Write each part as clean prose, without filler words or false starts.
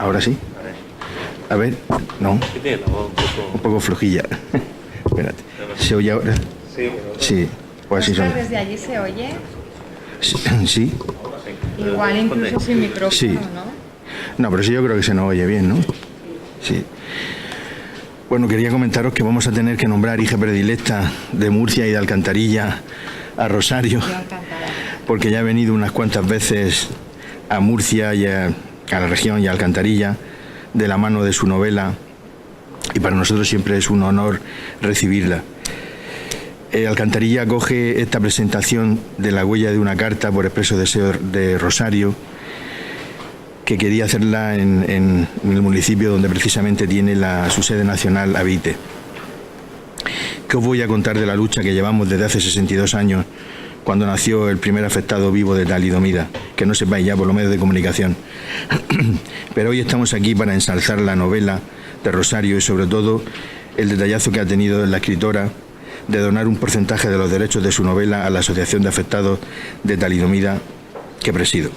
¿Ahora sí? A ver, no. Tiene la voz Un poco flojilla. Espérate. ¿Se oye ahora? Sí, Sí. Pues así son. ¿Desde allí se oye? Sí. Igual incluso sin micrófono, Sí. ¿no? No, pero sí yo creo que se nos oye bien, ¿no? Sí. Bueno, quería comentaros que vamos a tener que nombrar hija predilecta de Murcia y de Alcantarilla a Rosario, Yo encantada. porque ya ha venido unas cuantas veces a Murcia y a la región y a Alcantarilla de la mano de su novela, y para nosotros siempre es un honor recibirla. Alcantarilla acoge esta presentación de La huella de una carta por expreso deseo de Rosario, que quería hacerla en el municipio donde precisamente tiene su sede nacional, Habite. ¿Qué os voy a contar de la lucha que llevamos desde hace 62 años, cuando nació el primer afectado vivo de talidomida? Que no sepáis ya por los medios de comunicación. Pero hoy estamos aquí para ensalzar la novela de Rosario y sobre todo el detallazo que ha tenido la escritora de donar un porcentaje de los derechos de su novela a la Asociación de Afectados de Talidomida que presido.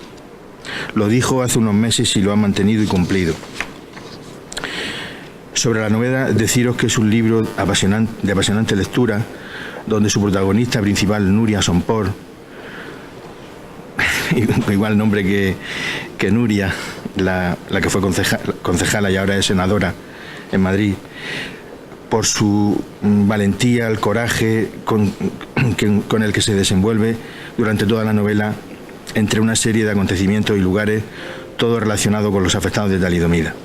Lo dijo hace unos meses y lo ha mantenido y cumplido. Sobre la novela, deciros que es un libro de apasionante lectura, donde su protagonista principal, Nuria Sompor, igual nombre que Nuria, la que fue concejala y ahora es senadora en Madrid, por su valentía, el coraje con el que se desenvuelve durante toda la novela entre una serie de acontecimientos y lugares, todo relacionado con los afectados de talidomida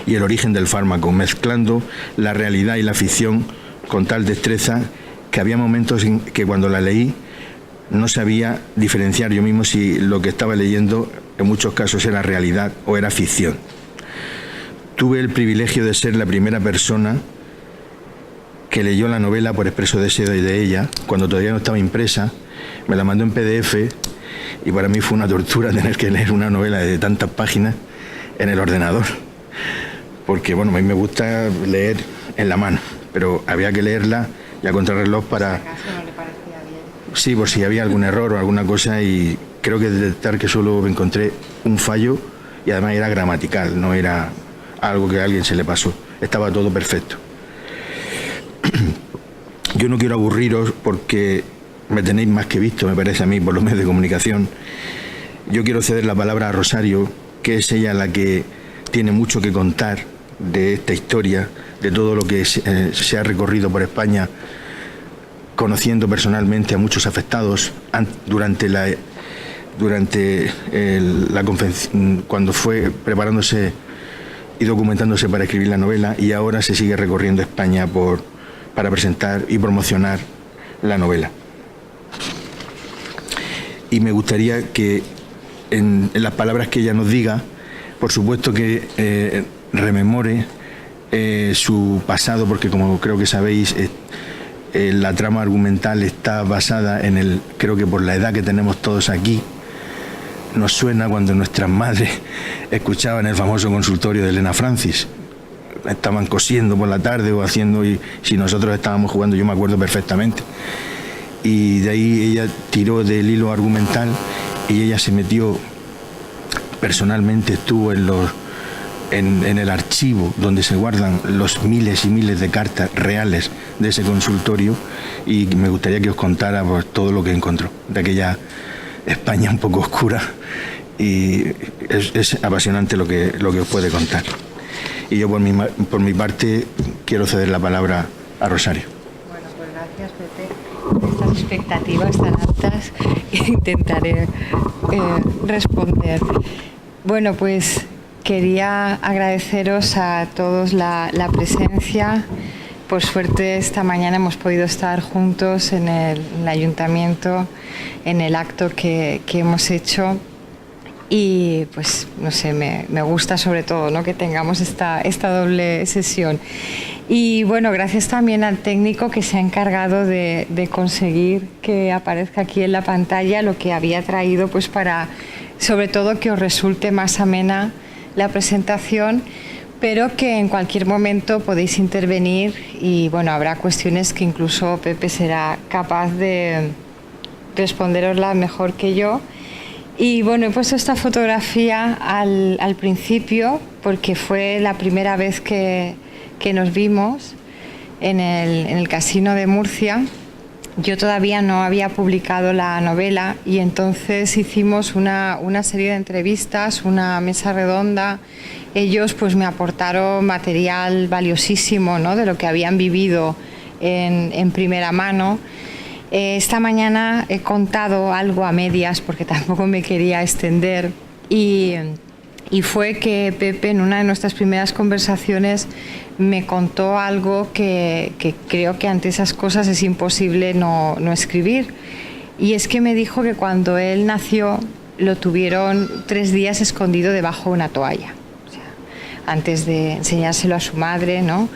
y el origen del fármaco, mezclando la realidad y la ficción con tal destreza que había momentos en que cuando la leí no sabía diferenciar yo mismo si lo que estaba leyendo en muchos casos era realidad o era ficción. Tuve el privilegio de ser la primera persona que leyó la novela por expreso deseo de ella, cuando todavía no estaba impresa. Me la mandó en PDF y para mí fue una tortura tener que leer una novela de tantas páginas en el ordenador. Porque, bueno, a mí me gusta leer en la mano, pero había que leerla y a contrarreloj para... ¿Acaso no le parecía bien? Sí, por si había algún error o alguna cosa, y creo que detectar que solo encontré un fallo y además era gramatical, no era algo que a alguien se le pasó. Estaba todo perfecto. Yo no quiero aburriros porque me tenéis más que visto, me parece a mí, por los medios de comunicación. Yo quiero ceder la palabra a Rosario, que es ella la que tiene mucho que contar de esta historia, de todo lo que se ha recorrido por España, conociendo personalmente a muchos afectados cuando fue preparándose y documentándose para escribir la novela, y ahora se sigue recorriendo España para presentar y promocionar la novela. Y me gustaría que en las palabras que ella nos diga, por supuesto que rememore su pasado, porque como creo que sabéis, la trama argumental está basada creo que por la edad que tenemos todos aquí, nos suena cuando nuestras madres escuchaban el famoso consultorio de Elena Francis. Estaban cosiendo por la tarde o haciendo, y si nosotros estábamos jugando, yo me acuerdo perfectamente. Y de ahí ella tiró del hilo argumental y ella se metió personalmente, estuvo en el archivo donde se guardan los miles y miles de cartas reales de ese consultorio, y me gustaría que os contara pues, todo lo que encontró de aquella España un poco oscura, y es apasionante lo que os puede contar. Y yo por mi parte quiero ceder la palabra a Rosario. Bueno, pues gracias, Pepe. Estas expectativas tan altas, intentaré responder. Bueno, pues quería agradeceros a todos la presencia. Por suerte esta mañana hemos podido estar juntos en el ayuntamiento, en el acto que hemos hecho, y pues no sé, me gusta sobre todo, ¿no?, que tengamos esta doble sesión. Y bueno, gracias también al técnico que se ha encargado de conseguir que aparezca aquí en la pantalla lo que había traído, pues para sobre todo que os resulte más amena la presentación, pero que en cualquier momento podéis intervenir y bueno, habrá cuestiones que incluso Pepe será capaz de responderoslas mejor que yo. Y bueno, he puesto esta fotografía al principio porque fue la primera vez que nos vimos en el Casino de Murcia. Yo todavía no había publicado la novela y entonces hicimos una serie de entrevistas, una mesa redonda. Ellos pues me aportaron material valiosísimo, ¿no?, de lo que habían vivido en primera mano. Esta mañana he contado algo a medias porque tampoco me quería extender y fue que Pepe en una de nuestras primeras conversaciones me contó algo que creo que ante esas cosas es imposible no escribir, y es que me dijo que cuando él nació lo tuvieron 3 días escondido debajo de una toalla, o sea, antes de enseñárselo a su madre, ¿no?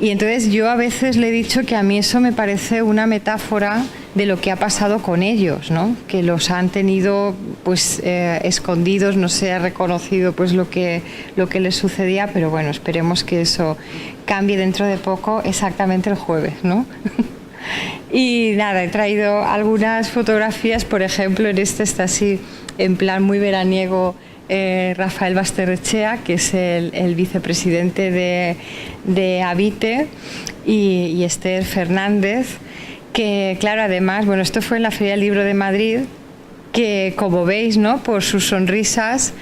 Y entonces yo a veces le he dicho que a mí eso me parece una metáfora de lo que ha pasado con ellos, ¿no? Que los han tenido pues escondidos, no se ha reconocido pues lo que les sucedía, pero bueno, esperemos que eso cambie dentro de poco, exactamente el jueves, ¿no? Y nada, he traído algunas fotografías, por ejemplo, en este está así en plan muy veraniego, Rafael Basterrechea, que es el vicepresidente de Habite, y Esther Fernández, que claro, además, bueno, esto fue en la Feria del Libro de Madrid, que como veis, ¿no?, por sus sonrisas,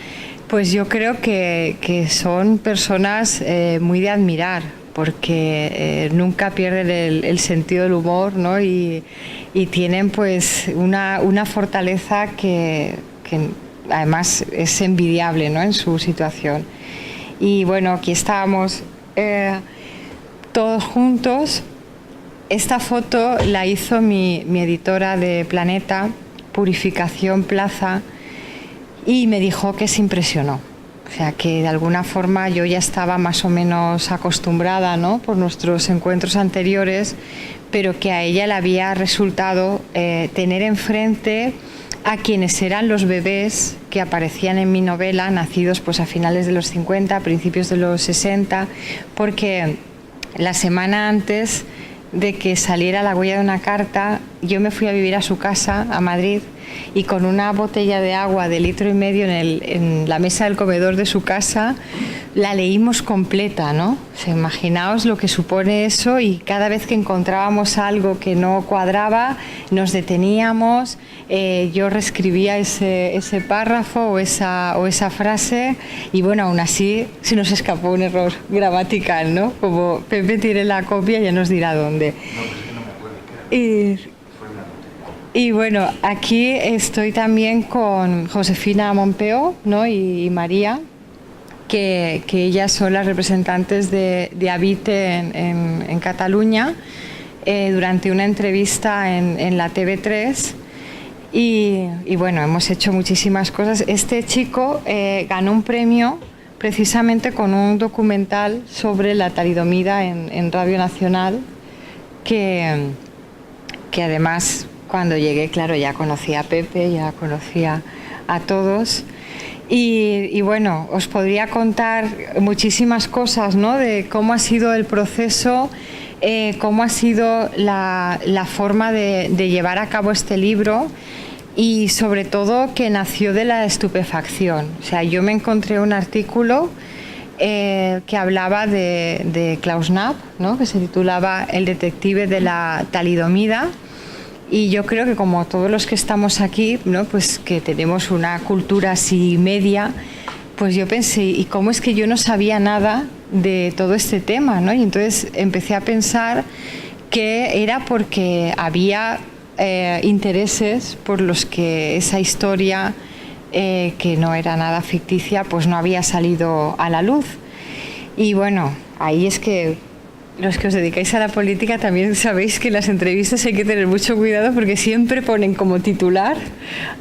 pues yo creo que son personas muy de admirar, porque nunca pierden el sentido del humor, ¿no?, y tienen pues una fortaleza que además es envidiable, ¿no?, en su situación. Y bueno, aquí estábamos todos juntos. Esta foto la hizo mi editora de Planeta, Purificación Plaza, y me dijo que se impresionó. O sea, que de alguna forma yo ya estaba más o menos acostumbrada, ¿no?, por nuestros encuentros anteriores, pero que a ella le había resultado tener enfrente a quienes eran los bebés que aparecían en mi novela, nacidos pues a finales de los 50, principios de los 60, porque la semana antes de que saliera La huella de una carta, yo me fui a vivir a su casa, a Madrid, y con una botella de agua de 1,5 litros en la mesa del comedor de su casa, la leímos completa, ¿no? O sea, imaginaos lo que supone eso, y cada vez que encontrábamos algo que no cuadraba, nos deteníamos, yo reescribía ese párrafo o esa frase, y bueno, aún así se nos escapó un error gramatical, ¿no? Como Pepe tiene la copia, ya nos dirá dónde. Y bueno, aquí estoy también con Josefina Montpeó, ¿no?, y María, que ellas son las representantes de Habite en Cataluña, durante una entrevista en la TV3. Y bueno, hemos hecho muchísimas cosas. Este chico ganó un premio precisamente con un documental sobre la talidomida en Radio Nacional, que además, cuando llegué, claro, ya conocía a Pepe, ya conocía a todos. Y bueno, os podría contar muchísimas cosas, ¿no?, de cómo ha sido el proceso, cómo ha sido la forma de llevar a cabo este libro, y sobre todo que nació de la estupefacción. O sea, yo me encontré un artículo que hablaba de Klaus Knapp, ¿no?, que se titulaba El detective de la talidomida. Y yo creo que como todos los que estamos aquí, ¿no?, pues que tenemos una cultura así media, pues yo pensé, ¿y cómo es que yo no sabía nada de todo este tema, ¿no? Y entonces empecé a pensar que era porque había intereses por los que esa historia, que no era nada ficticia, pues no había salido a la luz. Y bueno, ahí es que los que os dedicáis a la política también sabéis que en las entrevistas hay que tener mucho cuidado, porque siempre ponen como titular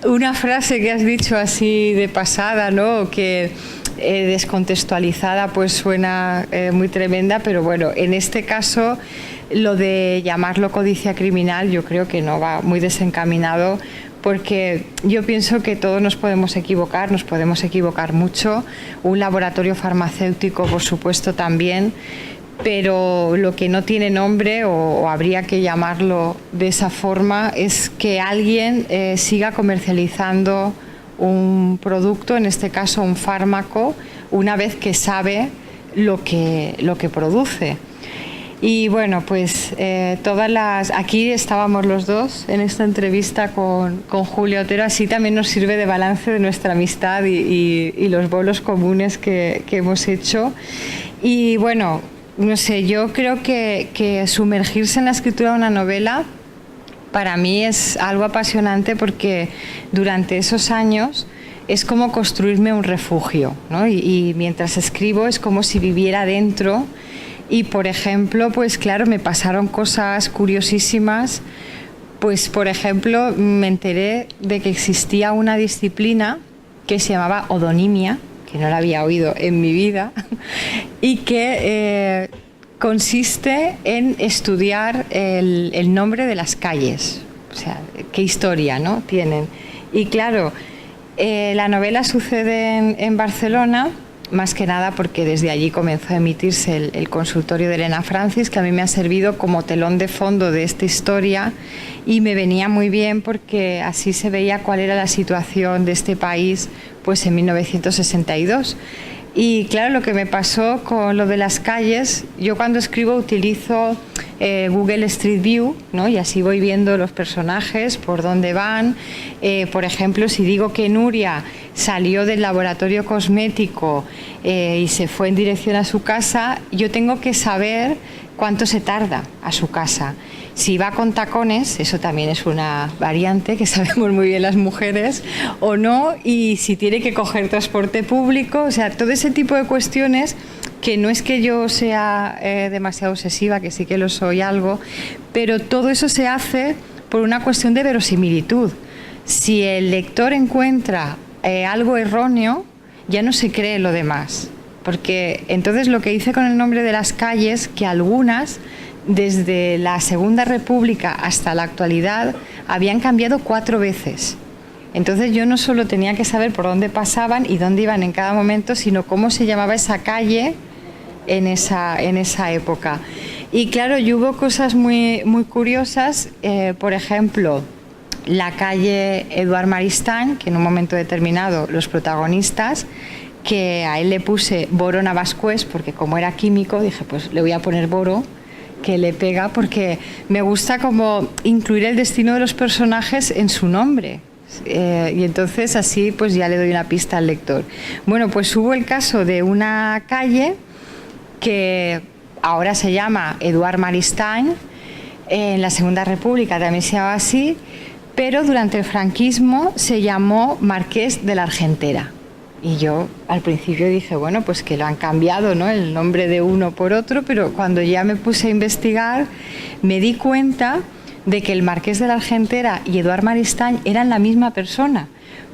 una frase que has dicho así de pasada, ¿no?, o que descontextualizada pues suena muy tremenda, pero bueno, en este caso lo de llamarlo codicia criminal yo creo que no va muy desencaminado, porque yo pienso que todos nos podemos equivocar mucho, un laboratorio farmacéutico por supuesto también, pero lo que no tiene nombre, o habría que llamarlo de esa forma, es que alguien siga comercializando un producto, en este caso un fármaco, una vez que sabe lo que produce. Y bueno, pues aquí estábamos los dos en esta entrevista con Julia Otero, así también nos sirve de balance de nuestra amistad y los bolos comunes que hemos hecho. Y bueno, no sé, yo creo que sumergirse en la escritura de una novela para mí es algo apasionante, porque durante esos años es como construirme un refugio, ¿no? Y mientras escribo es como si viviera dentro. Y, por ejemplo, pues claro, me pasaron cosas curiosísimas. Pues, por ejemplo, me enteré de que existía una disciplina que se llamaba odonimia, que no la había oído en mi vida, y que consiste en estudiar el nombre de las calles. O sea, qué historia, ¿no?, tienen. Y claro, la novela sucede en Barcelona, más que nada porque desde allí comenzó a emitirse el consultorio de Elena Francis, que a mí me ha servido como telón de fondo de esta historia, y me venía muy bien porque así se veía cuál era la situación de este país pues en 1962. Y claro, lo que me pasó con lo de las calles, yo cuando escribo utilizo Google Street View, ¿no? Y así voy viendo los personajes, por dónde van. Por ejemplo, si digo que Nuria salió del laboratorio cosmético y se fue en dirección a su casa, yo tengo que saber cuánto se tarda a su casa. Si va con tacones, eso también es una variante que sabemos muy bien las mujeres, o no, y si tiene que coger transporte público, o sea, todo ese tipo de cuestiones, que no es que yo sea demasiado obsesiva, que sí que lo soy algo, pero todo eso se hace por una cuestión de verosimilitud. Si el lector encuentra algo erróneo, ya no se cree lo demás, porque entonces lo que hice con el nombre de las calles, que algunas desde la Segunda República hasta la actualidad habían cambiado 4 veces. Entonces yo no solo tenía que saber por dónde pasaban y dónde iban en cada momento, sino cómo se llamaba esa calle en esa época. Y claro, y hubo cosas muy, muy curiosas, por ejemplo, la calle Eduard Maristany, que en un momento determinado los protagonistas, que a él le puse Boro Navascués, porque como era químico dije, pues le voy a poner Boro, que le pega, porque me gusta como incluir el destino de los personajes en su nombre, y entonces así pues ya le doy una pista al lector. Bueno, pues hubo el caso de una calle que ahora se llama Eduard Maristany, en la Segunda República también se llamaba así, pero durante el franquismo se llamó Marqués de la Argentera. Y yo al principio dije, bueno, pues que lo han cambiado, ¿no?, el nombre de uno por otro, pero cuando ya me puse a investigar me di cuenta de que el Marqués de la Argentera y Eduard Maristany eran la misma persona,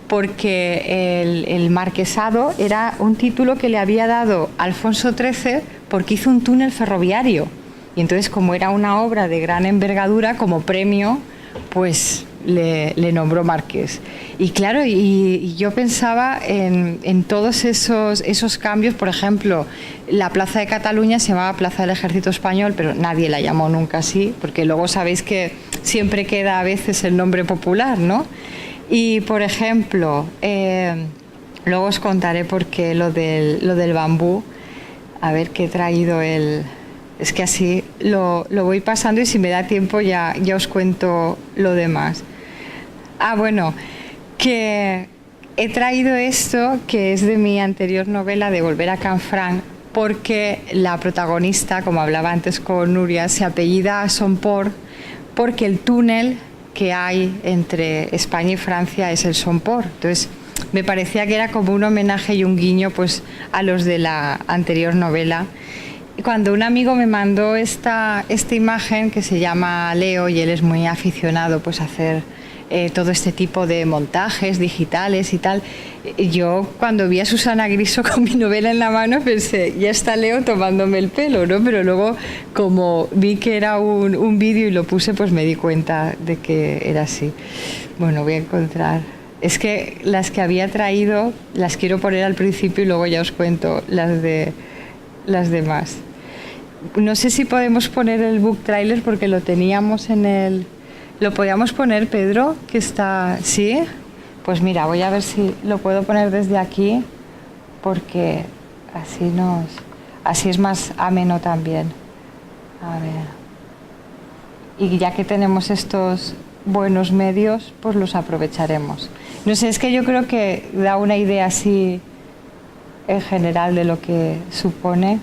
porque el marquesado era un título que le había dado Alfonso XIII porque hizo un túnel ferroviario, y entonces como era una obra de gran envergadura, como premio, pues le nombró marqués. Y claro, y yo pensaba en todos esos cambios. Por ejemplo, la Plaza de Cataluña se llamaba Plaza del Ejército Español, pero nadie la llamó nunca así, porque luego sabéis que siempre queda a veces el nombre popular, ¿no? Y por ejemplo, luego os contaré por qué lo del bambú. A ver, que he traído es que así lo voy pasando, y si me da tiempo ya os cuento lo demás. Bueno, que he traído esto, que es de mi anterior novela, de Volver a Canfranc, porque la protagonista, como hablaba antes con Nuria, se apellida Somport, porque el túnel que hay entre España y Francia es el Somport. Entonces me parecía que era como un homenaje y un guiño pues a los de la anterior novela. Cuando un amigo me mandó esta imagen, que se llama Leo, y él es muy aficionado pues a hacer todo este tipo de montajes digitales y tal, yo cuando vi a Susana Griso con mi novela en la mano pensé, ya está Leo tomándome el pelo, ¿no? Pero luego, como vi que era un vídeo y lo puse, pues me di cuenta de que era así. Bueno, voy a encontrar... Es que las que había traído las quiero poner al principio y luego ya os cuento las demás. No sé si podemos poner el book trailer porque lo teníamos en el... ¿Lo podíamos poner, Pedro? Que está... ¿Sí? Pues mira, voy a ver si lo puedo poner desde aquí, porque así es más ameno también. A ver. Y ya que tenemos estos buenos medios, pues los aprovecharemos. No sé, es que yo creo que da una idea así en general de lo que supone.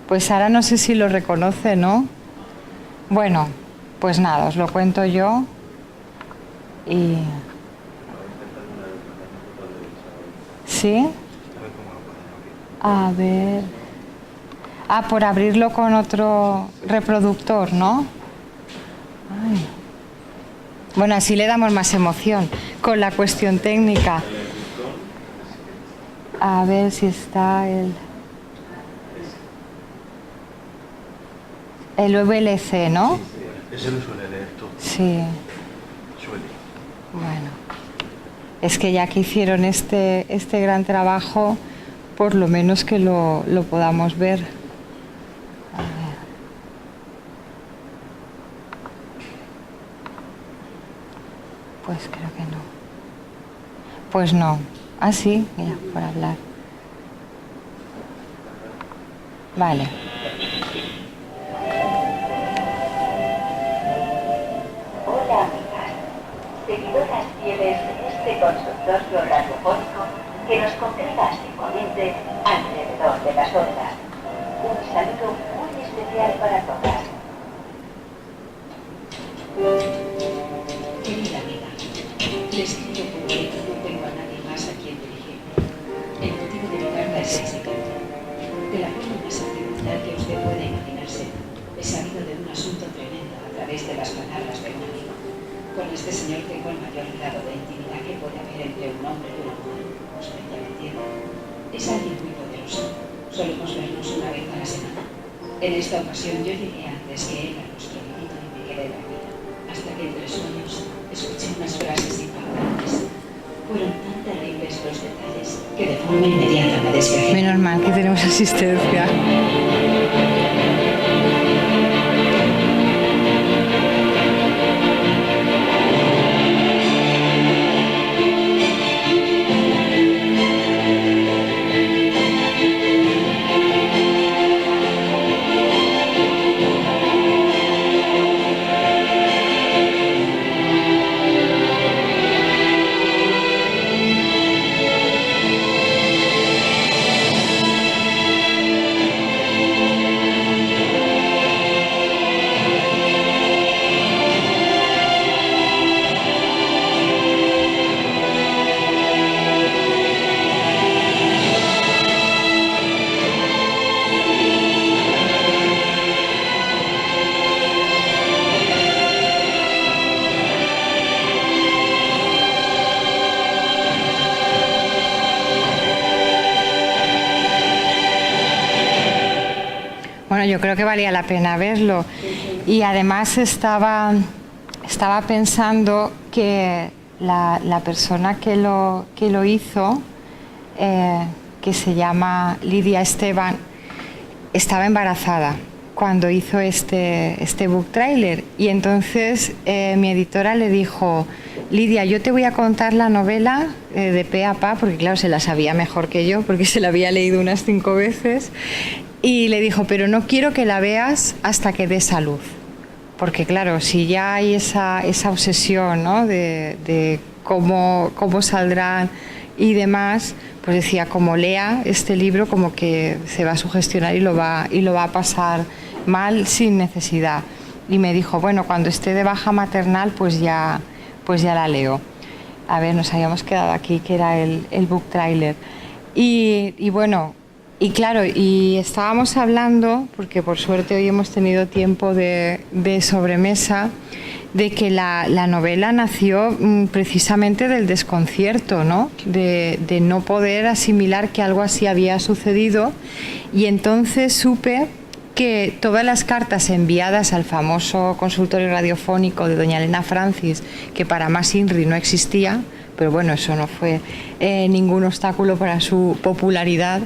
Pues Sara no sé si lo reconoce, ¿no? Bueno, pues nada, os lo cuento yo. Y... ¿Sí? A ver... Ah, por abrirlo con otro reproductor, ¿no? Ay. Bueno, así le damos más emoción con la cuestión técnica. A ver si está el VLC, ¿no? Sí, ese lo suele leer tú. Sí. Suele. Bueno, es que ya que hicieron este gran trabajo, por lo menos que lo podamos ver. A ver. Pues creo que no. Pues no. Ah, sí, mira, por hablar. Vale. Hola, amigas. Seguidoras fieles de este consultorio radiofónico que nos congrega asiduamente alrededor de las ondas. Un saludo muy especial para todas. Querida amiga, le escribo porque no tengo a nadie más a quien dirigir. El motivo de mi carta es el siguiente. De la forma más sentimental que usted pueda imaginarse, he sabido de un asunto tremendo a través de las palabras de un amigo. Con este señor tengo el mayor grado de intimidad que puede haber entre un hombre y una mujer. Usted ya me entiende. Es alguien muy poderoso. Solemos vernos una vez a la semana. En esta ocasión yo llegué antes que él a nuestro nido y me quedé dormida. Hasta que entre sueños escuché unas frases impactantes. Fueron tan terribles los detalles que de forma inmediata me desperté. Menos mal que tenemos asistencia. Bueno, yo creo que valía la pena verlo. Y además estaba pensando que la persona que lo hizo, que se llama Lidia Esteban, estaba embarazada cuando hizo este book trailer. Y entonces mi editora le dijo: Lidia, yo te voy a contar la novela de pe a pa, porque claro, se la sabía mejor que yo, porque se la había leído unas 5 veces. Y le dijo: pero no quiero que la veas hasta que des a luz. Porque claro, si ya hay esa obsesión, ¿no?, de cómo saldrán y demás, pues decía, como lea este libro, como que se va a sugestionar y lo va a pasar mal sin necesidad. Y me dijo: bueno, cuando esté de baja maternal, pues ya la leo. A ver, nos habíamos quedado aquí, que era el book trailer. Y bueno... Y claro, y estábamos hablando, porque por suerte hoy hemos tenido tiempo de sobremesa, de que la novela nació precisamente del desconcierto, ¿no? De no poder asimilar que algo así había sucedido. Y entonces supe que todas las cartas enviadas al famoso consultorio radiofónico de doña Elena Francis, que para más INRI no existía, pero bueno, eso no fue ningún obstáculo para su popularidad,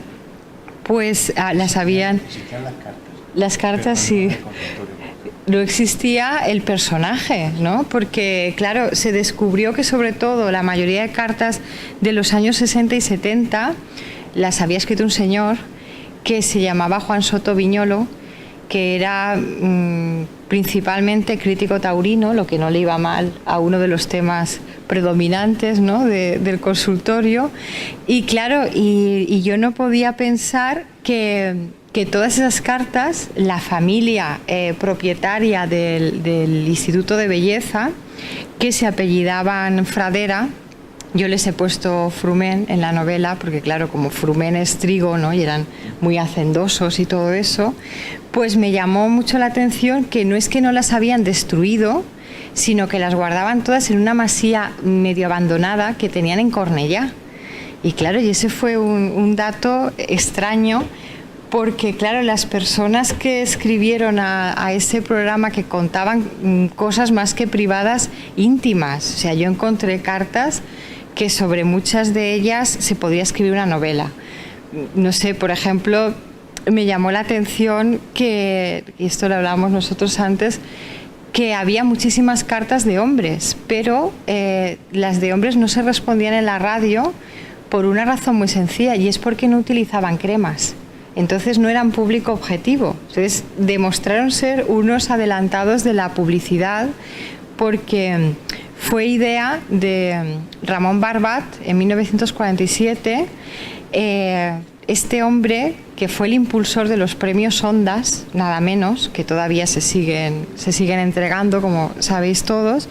pues las habían... Existían las cartas. Las cartas sí. no existía el personaje, ¿no? Porque, claro, se descubrió que sobre todo la mayoría de cartas de los años 60 y 70 las había escrito un señor que se llamaba Juan Soto Viñolo, que era principalmente crítico taurino, lo que no le iba mal a uno de los temas predominantes, ¿no? del consultorio. Y claro, y yo no podía pensar que todas esas cartas, la familia propietaria del Instituto de Belleza, que se apellidaban Fradera, yo les he puesto Frumen en la novela, porque claro, como Frumen es trigo, ¿no? Y eran muy hacendosos y todo eso, pues me llamó mucho la atención que no es que no las habían destruido, sino que las guardaban todas en una masía medio abandonada que tenían en Cornellá. Y claro, y ese fue un dato extraño, porque claro, las personas que escribieron a ese programa, que contaban cosas más que privadas, íntimas. O sea, yo encontré cartas que sobre muchas de ellas se podría escribir una novela. No sé, por ejemplo, me llamó la atención que, y esto lo hablábamos nosotros antes, que había muchísimas cartas de hombres, pero las de hombres no se respondían en la radio por una razón muy sencilla, y es porque no utilizaban cremas. Entonces no eran público objetivo. Entonces demostraron ser unos adelantados de la publicidad, porque fue idea de Ramón Barbat en 1947. Este hombre, que fue el impulsor de los premios Ondas, nada menos, que todavía se siguen entregando, como sabéis todos,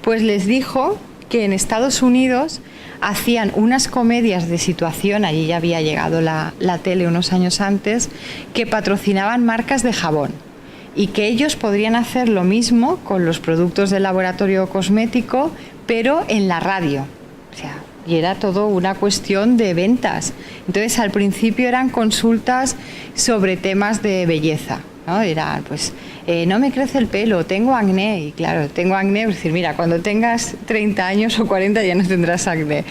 pues les dijo que en Estados Unidos hacían unas comedias de situación, allí ya había llegado la tele unos años antes, que patrocinaban marcas de jabón, y que ellos podrían hacer lo mismo con los productos del laboratorio cosmético, pero en la radio. O sea, y era todo una cuestión de ventas. Entonces, al principio eran consultas sobre temas de belleza, ¿no? Era, pues, no me crece el pelo, tengo acné. Y claro, tengo acné, es decir, mira, cuando tengas 30 años o 40 ya no tendrás acné.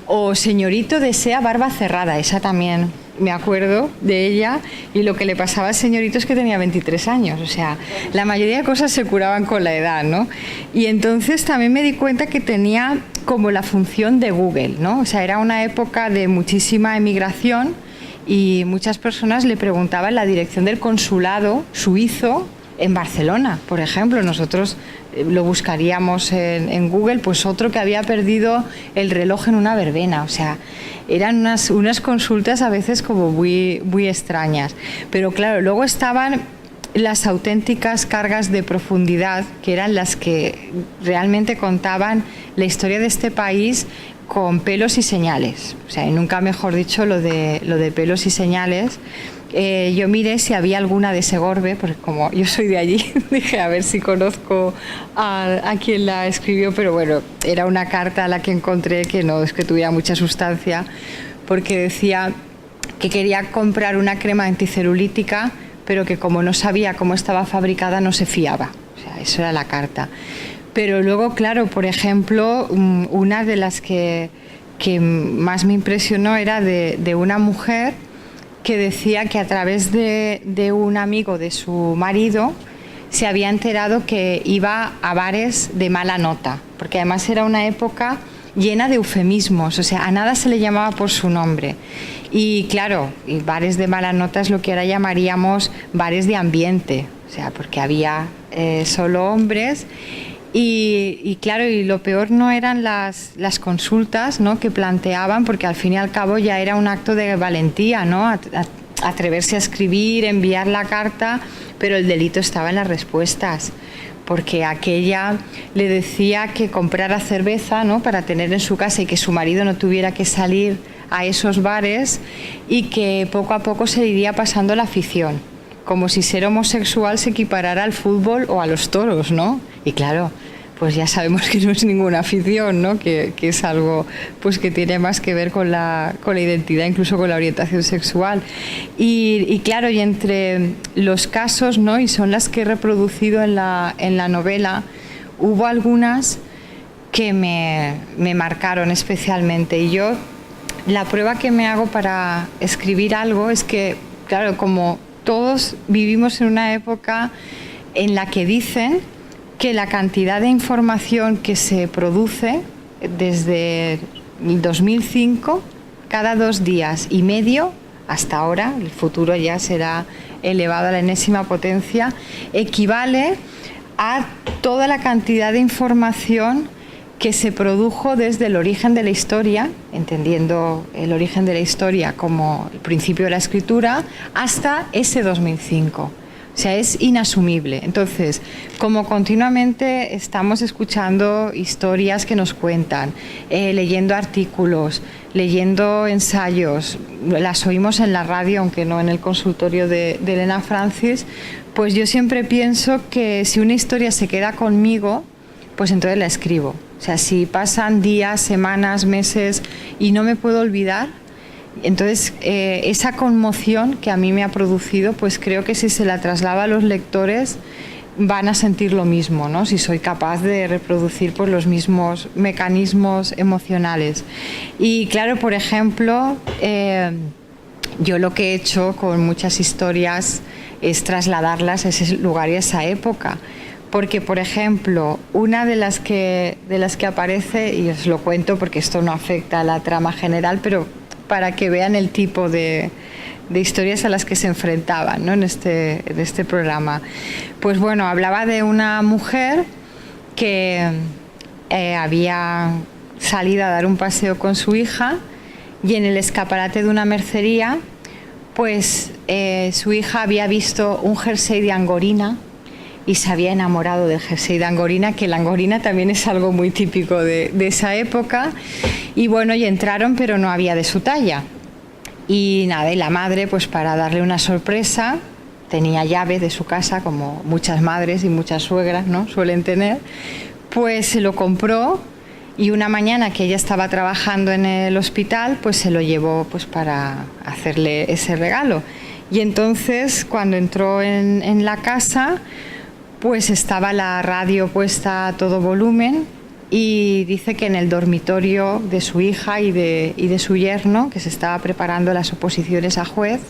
O señorito desea barba cerrada, esa también me acuerdo de ella, y lo que le pasaba al señorito es que tenía 23 años, o sea, la mayoría de cosas se curaban con la edad, ¿no? Y entonces también me di cuenta que tenía como la función de Google, ¿no? O sea, era una época de muchísima emigración y muchas personas le preguntaban la dirección del consulado suizo en Barcelona, por ejemplo. Nosotros lo buscaríamos en Google, pues otro que había perdido el reloj en una verbena. O sea, eran unas consultas a veces como muy, muy extrañas. Pero claro, luego estaban las auténticas cargas de profundidad, que eran las que realmente contaban la historia de este país con pelos y señales. O sea, y nunca mejor dicho lo de pelos y señales. Yo miré si había alguna de Segorbe, porque como yo soy de allí, dije a ver si conozco a quien la escribió, pero bueno, era una carta a la que encontré que no es que tuviera mucha sustancia, porque decía que quería comprar una crema anticelulítica, pero que como no sabía cómo estaba fabricada no se fiaba. O sea, eso era la carta. Pero luego, claro, por ejemplo, una de las que más me impresionó era de una mujer que decía que a través de un amigo de su marido se había enterado que iba a bares de mala nota, porque además era una época llena de eufemismos, o sea, a nada se le llamaba por su nombre. Y claro, y bares de mala nota es lo que ahora llamaríamos bares de ambiente, o sea, porque había solo hombres. Y claro, y lo peor no eran las consultas, ¿no?, que planteaban, porque al fin y al cabo ya era un acto de valentía, ¿no?, atreverse a escribir, enviar la carta, pero el delito estaba en las respuestas, porque aquella le decía que comprara cerveza, ¿no?, para tener en su casa y que su marido no tuviera que salir a esos bares, y que poco a poco se iría pasando la afición, como si ser homosexual se equiparara al fútbol o a los toros, ¿no? Y claro, pues ya sabemos que no es ninguna afición, ¿no? Que es algo pues que tiene más que ver con la identidad, incluso con la orientación sexual. Y claro, y entre los casos, ¿no?, y son las que he reproducido en la novela, hubo algunas que me marcaron especialmente. Y yo, la prueba que me hago para escribir algo es que, claro, como todos vivimos en una época en la que dicen que la cantidad de información que se produce desde el 2005, cada 2 días y medio, hasta ahora, el futuro ya será elevado a la enésima potencia, equivale a toda la cantidad de información que se produjo desde el origen de la historia, entendiendo el origen de la historia como el principio de la escritura, hasta ese 2005. O sea, es inasumible. Entonces, como continuamente estamos escuchando historias que nos cuentan, leyendo artículos, leyendo ensayos, las oímos en la radio, aunque no en el consultorio de Elena Francis, pues yo siempre pienso que si una historia se queda conmigo, pues entonces la escribo. O sea, si pasan días, semanas, meses y no me puedo olvidar, entonces esa conmoción que a mí me ha producido, pues creo que si se la traslada a los lectores van a sentir lo mismo, ¿no? Si soy capaz de reproducir pues, los mismos mecanismos emocionales. Y claro, por ejemplo, yo lo que he hecho con muchas historias es trasladarlas a ese lugar y a esa época. Porque, por ejemplo, una de las que aparece, y os lo cuento porque esto no afecta a la trama general, pero para que vean el tipo de historias a las que se enfrentaban, ¿no? en este programa. Pues bueno, hablaba de una mujer que había salido a dar un paseo con su hija y en el escaparate de una mercería, pues su hija había visto un jersey de angorina y se había enamorado del jersey de angorina, que la angorina también es algo muy típico de esa época. Y bueno, y entraron, pero no había de su talla. Y nada, y la madre, pues para darle una sorpresa, tenía llave de su casa, como muchas madres y muchas suegras, ¿no?, suelen tener, pues se lo compró y una mañana que ella estaba trabajando en el hospital, pues se lo llevó pues para hacerle ese regalo. Y entonces, cuando entró en la casa, pues estaba la radio puesta a todo volumen y dice que en el dormitorio de su hija y de su yerno, que se estaba preparando las oposiciones a juez,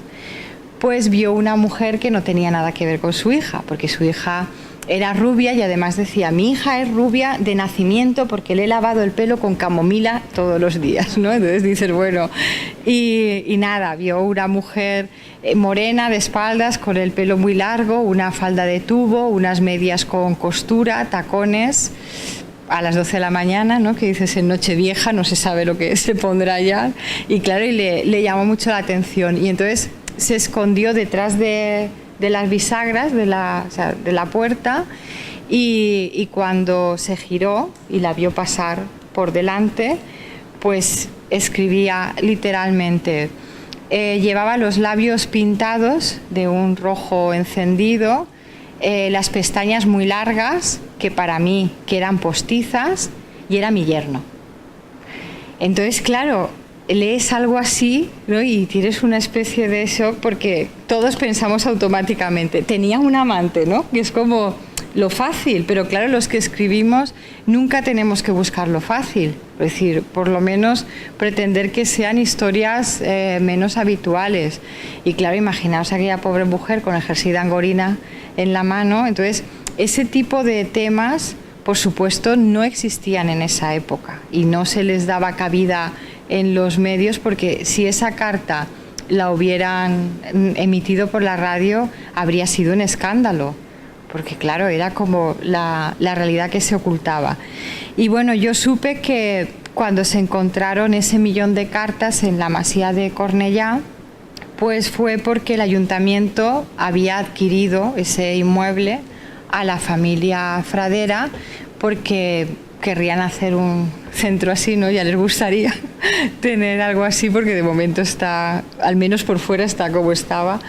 pues vio una mujer que no tenía nada que ver con su hija, porque su hija era rubia y además decía, mi hija es rubia de nacimiento porque le he lavado el pelo con camomila todos los días, ¿no? Entonces dices, bueno, y nada, vio una mujer morena de espaldas con el pelo muy largo, una falda de tubo, unas medias con costura, tacones, a las 12 de la mañana, ¿no?, que dices en Nochevieja, no se sabe lo que se pondrá ya, y claro, y le llamó mucho la atención y entonces se escondió detrás de las bisagras de la puerta y cuando se giró y la vio pasar por delante, pues escribía literalmente, llevaba los labios pintados de un rojo encendido, las pestañas muy largas, que para mí que eran postizas, y era mi yerno. Entonces, claro, lees algo así, ¿no?, y tienes una especie de shock porque todos pensamos automáticamente, tenía un amante, ¿no?, que es como lo fácil, pero claro, los que escribimos nunca tenemos que buscar lo fácil, es decir, por lo menos pretender que sean historias menos habituales. Y claro, imaginaos a aquella pobre mujer con el jersey de angorina en la mano. Entonces, ese tipo de temas, por supuesto, no existían en esa época y no se les daba cabida en los medios, porque si esa carta la hubieran emitido por la radio habría sido un escándalo, porque claro, era como la realidad que se ocultaba. Y bueno, yo supe que cuando se encontraron ese 1.000.000 de cartas en la Masía de Cornellá, pues fue porque el ayuntamiento había adquirido ese inmueble a la familia Fradera, porque querrían hacer un centro así, ¿no? Ya les gustaría tener algo así, porque de momento está, al menos por fuera, está como estaba.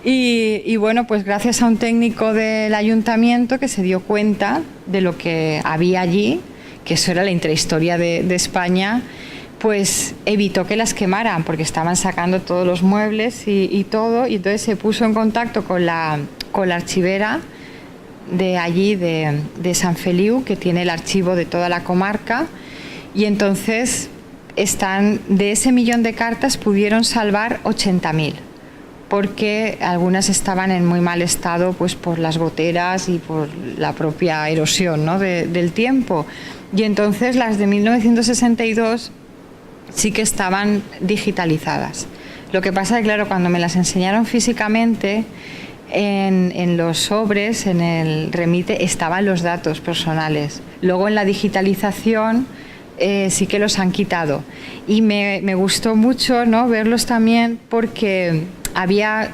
Y bueno, pues gracias a un técnico del ayuntamiento que se dio cuenta de lo que había allí, que eso era la intrahistoria de España, pues evitó que las quemaran, porque estaban sacando todos los muebles y todo, y entonces se puso en contacto con la archivera de allí, de San Feliu, que tiene el archivo de toda la comarca, y entonces de ese 1.000.000 de cartas pudieron salvar 80.000, porque algunas estaban en muy mal estado pues por las goteras y por la propia erosión, ¿no?, del tiempo. Y entonces las de 1962 sí que estaban digitalizadas. Lo que pasa es que, claro, cuando me las enseñaron físicamente, en los sobres, en el remite, estaban los datos personales. Luego en la digitalización sí que los han quitado. Y me gustó mucho, ¿no?, verlos también, porque había,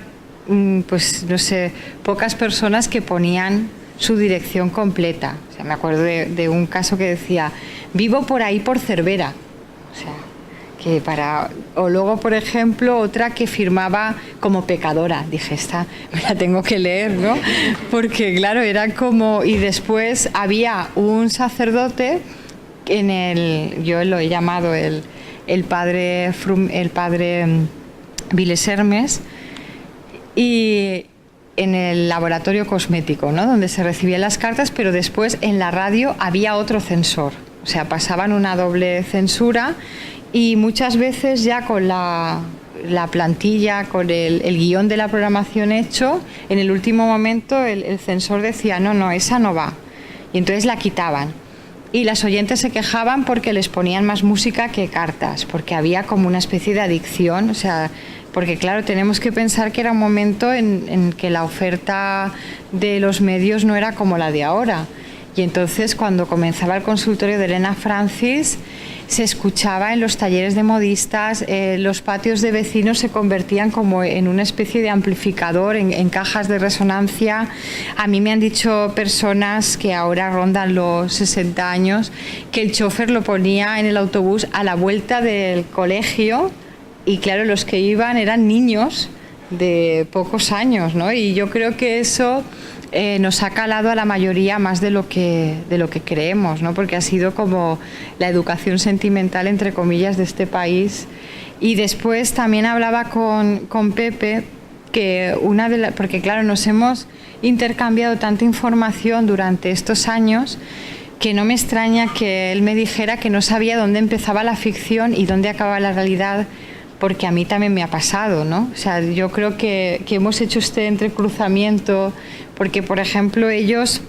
pues no sé, pocas personas que ponían su dirección completa. O sea, me acuerdo de un caso que decía: vivo por ahí por Cervera. O sea, o luego, por ejemplo, otra que firmaba como pecadora. Dije, esta me la tengo que leer, ¿no? Porque claro, era como... Y después había un sacerdote yo lo he llamado el padre Viles Hermes, y en el laboratorio cosmético, ¿no?, donde se recibían las cartas, pero después en la radio había otro censor. O sea, pasaban una doble censura. Y muchas veces ya con la plantilla, con el guión de la programación hecho, en el último momento el censor decía, no, esa no va. Y entonces la quitaban. Y las oyentes se quejaban porque les ponían más música que cartas, porque había como una especie de adicción. O sea, porque claro, tenemos que pensar que era un momento en que la oferta de los medios no era como la de ahora. Y entonces, cuando comenzaba el consultorio de Elena Francis, se escuchaba en los talleres de modistas, los patios de vecinos se convertían como en una especie de amplificador, en cajas de resonancia. A mí me han dicho personas que ahora rondan los 60 años que el chofer lo ponía en el autobús a la vuelta del colegio, y claro, los que iban eran niños de pocos años, ¿no? Y yo creo que eso nos ha calado a la mayoría más de lo que creemos, ¿no? Porque ha sido como la educación sentimental, entre comillas, de este país. Y después también hablaba con Pepe, que porque claro, nos hemos intercambiado tanta información durante estos años, que no me extraña que él me dijera que no sabía dónde empezaba la ficción y dónde acababa la realidad, porque a mí también me ha pasado, ¿no? O sea, yo creo que hemos hecho este entrecruzamiento, porque, por ejemplo, ellos